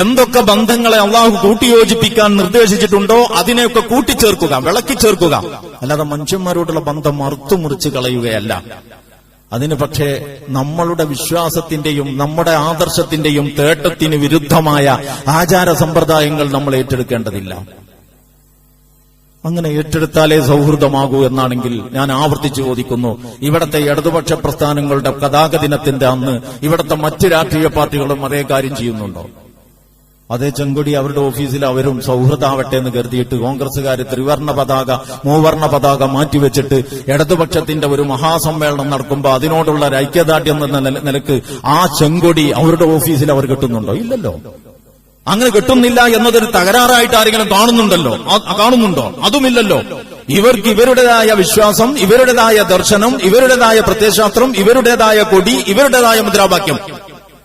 എന്തൊക്കെ ബന്ധങ്ങളെ അള്ളാഹു കൂട്ടിയോജിപ്പിക്കാൻ നിർദ്ദേശിച്ചിട്ടുണ്ടോ അതിനെയൊക്കെ കൂട്ടിച്ചേർക്കുക, വിളക്കി ചേർക്കുക. അല്ലാതെ മനുഷ്യന്മാരോടുള്ള ബന്ധം അറുത്തുമുറിച്ച് കളയുകയല്ല. അതിന് പക്ഷേ നമ്മളുടെ വിശ്വാസത്തിന്റെയും നമ്മുടെ ആദർശത്തിന്റെയും തേട്ടത്തിന് വിരുദ്ധമായ ആചാര സമ്പ്രദായങ്ങൾ നമ്മൾ ഏറ്റെടുക്കേണ്ടതില്ല. അങ്ങനെ ഏറ്റെടുത്താലേ സൗഹൃദമാകൂ എന്നാണെങ്കിൽ ഞാൻ ആവർത്തിച്ചു ചോദിക്കുന്നു, ഇവിടത്തെ ഇടതുപക്ഷ പ്രസ്ഥാനങ്ങളുടെ പതാക ദിനത്തിന്റെ അന്ന് ഇവിടത്തെ മറ്റ് രാഷ്ട്രീയ പാർട്ടികളും അതേ കാര്യം ചെയ്യുന്നുണ്ടോ? അതേ ചെങ്കൊടി അവരുടെ ഓഫീസിൽ അവരും സൗഹൃദമാവട്ടെ എന്ന് കരുതിയിട്ട് കോൺഗ്രസുകാർ ത്രിവർണ്ണ പതാക മൂവർണ്ണ പതാക മാറ്റിവെച്ചിട്ട് ഇടതുപക്ഷത്തിന്റെ ഒരു മഹാസമ്മേളനം നടക്കുമ്പോൾ അതിനോടുള്ള ഒരു ഐക്യദാർഢ്യം എന്ന നിലക്ക് ആ ചെങ്കൊടി അവരുടെ ഓഫീസിൽ അവർ കെട്ടുന്നുണ്ടോ? ഇല്ലല്ലോ. അങ്ങനെ കിട്ടുന്നില്ല എന്നതൊരു തകരാറായിട്ട് ആരെങ്കിലും കാണുന്നുണ്ടോ? അതുമില്ലല്ലോ. ഇവർക്ക് ഇവരുടേതായ വിശ്വാസം, ഇവരുടേതായ ദർശനം, ഇവരുടേതായ പ്രത്യയശാസ്ത്രം, ഇവരുടേതായ കൊടി, ഇവരുടേതായ മുദ്രാവാക്യം.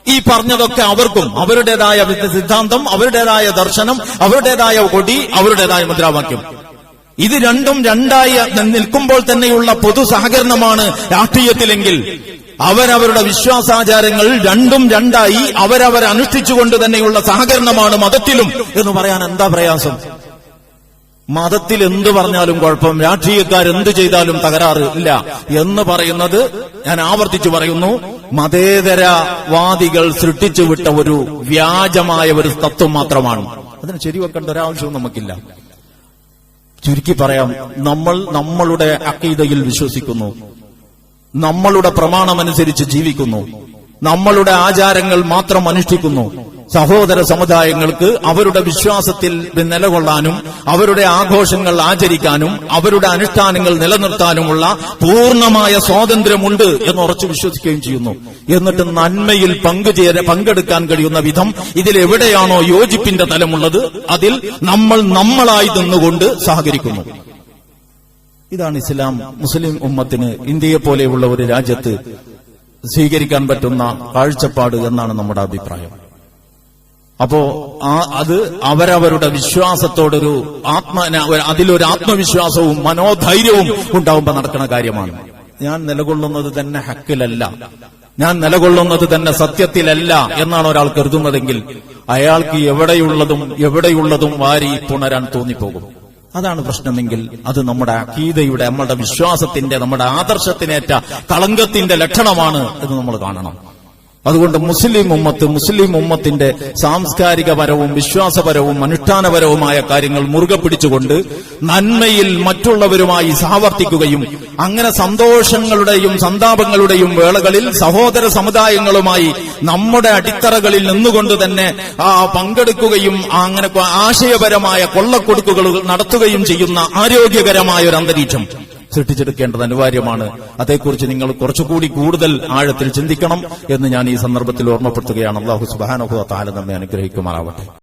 ഈ പറഞ്ഞതൊക്കെ അവർക്കും അവരുടേതായ സിദ്ധാന്തം, അവരുടേതായ ദർശനം, അവരുടേതായ കൊടി, അവരുടേതായ മുദ്രാവാക്യം. ഇത് രണ്ടും രണ്ടായി നിൽക്കുമ്പോൾ തന്നെയുള്ള പൊതു സഹകരണമാണ് രാഷ്ട്രീയത്തിലെങ്കിൽ അവരവരുടെ വിശ്വാസാചാരങ്ങൾ രണ്ടും രണ്ടായി അവരവരനുഷ്ഠിച്ചുകൊണ്ട് തന്നെയുള്ള സഹകരണമാണ് മതത്തിലും എന്ന് പറയാൻ എന്താ പ്രയാസം? മതത്തിൽ എന്ത് പറഞ്ഞാലും കുഴപ്പം, രാഷ്ട്രീയക്കാരെന്ത് ചെയ്താലും തകരാറ് ഇല്ല എന്ന് പറയുന്നത്, ഞാൻ ആവർത്തിച്ചു പറയുന്നു, മതേതരവാദികൾ സൃഷ്ടിച്ചുവിട്ട ഒരു വ്യാജമായ ഒരു തത്വം മാത്രമാണ്. അതിന് ശരിവെക്കേണ്ട ഒരാവശ്യവും നമുക്കില്ല. ചുരുക്കി പറയാം, നമ്മൾ നമ്മളുടെ അഖീദയിൽ വിശ്വസിക്കുന്നു, നമ്മളുടെ പ്രമാണമനുസരിച്ച് ജീവിക്കുന്നു, നമ്മളുടെ ആചാരങ്ങൾ മാത്രം അനുഷ്ഠിക്കുന്നു. സഹോദര സമുദായങ്ങൾക്ക് അവരുടെ വിശ്വാസത്തിൽ നിലകൊള്ളാനും അവരുടെ ആഘോഷങ്ങൾ ആചരിക്കാനും അവരുടെ അനുഷ്ഠാനങ്ങൾ നിലനിർത്താനുമുള്ള പൂർണ്ണമായ സ്വാതന്ത്ര്യമുണ്ട് എന്ന് ഉറച്ചു വിശ്വസിക്കുകയും ചെയ്യുന്നു. എന്നിട്ട് നന്മയിൽ പങ്കെടുക്കാൻ കഴിയുന്ന വിധം ഇതിലെവിടെയാണോ യോജിപ്പിന്റെ തലമുള്ളത് അതിൽ നമ്മളായി നിന്നുകൊണ്ട് സഹകരിക്കുന്നു. ഇതാണ് ഇസ്ലാം മുസ്ലിം ഉമ്മത്തിന് ഇന്ത്യയെ പോലെയുള്ള ഒരു രാജ്യത്ത് സ്വീകരിക്കാൻ പറ്റുന്ന കാഴ്ചപ്പാട് എന്നാണ് നമ്മുടെ അഭിപ്രായം. അപ്പോ അത് അവരവരുടെ വിശ്വാസത്തോടൊരു അതിലൊരു ആത്മവിശ്വാസവും മനോധൈര്യവും ഉണ്ടാവുമ്പോൾ നടക്കുന്ന കാര്യമാണ്. ഞാൻ നിലകൊള്ളുന്നത് തന്നെ ഹക്കിലല്ല, ഞാൻ നിലകൊള്ളുന്നത് തന്നെ സത്യത്തിലല്ല എന്നാണ് ഒരാൾ കരുതുന്നതെങ്കിൽ അയാൾക്ക് എവിടെയുള്ളതും വാരി പുണരാൻ തോന്നിപ്പോകും. അതാണ് പ്രശ്നമെങ്കിൽ അത് നമ്മുടെ അഖീദയുടെ, നമ്മുടെ വിശ്വാസത്തിന്റെ, നമ്മുടെ ആദർശത്തിനേറ്റ കളങ്കത്തിന്റെ ലക്ഷണമാണ് എന്ന് നമ്മൾ കാണണം. അതുകൊണ്ട് മുസ്ലിം ഉമ്മത്തിന്റെ സാംസ്കാരികപരവും വിശ്വാസപരവും അനുഷ്ഠാനപരവുമായ കാര്യങ്ങൾ മുറുകെ പിടിച്ചുകൊണ്ട് നന്മയിൽ മറ്റുള്ളവരുമായി സഹവർത്തിക്കുകയും അങ്ങനെ സന്തോഷങ്ങളുടെയും സന്താപങ്ങളുടെയും വേളകളിൽ സഹോദര സമുദായങ്ങളുമായി നമ്മുടെ അടിത്തറകളിൽ നിന്നുകൊണ്ട് തന്നെ പങ്കെടുക്കുകയും അങ്ങനെ ആശയപരമായ കൊള്ളക്കൊടുക്കുകൾ നടത്തുകയും ചെയ്യുന്ന ആരോഗ്യകരമായ ഒരു അന്തരീക്ഷം സൃഷ്ടിച്ചെടുക്കേണ്ടത് അനിവാര്യമാണ്. അതേക്കുറിച്ച് നിങ്ങൾ കുറച്ചുകൂടി കൂടുതൽ ആഴത്തിൽ ചിന്തിക്കണം എന്ന് ഞാൻ ഈ സന്ദർഭത്തിൽ ഓർമ്മപ്പെടുത്തുകയാണ്. അല്ലാഹു സുബ്ഹാനഹു വ തആല നമ്മെ അനുഗ്രഹിക്കുമാറാവട്ടെ.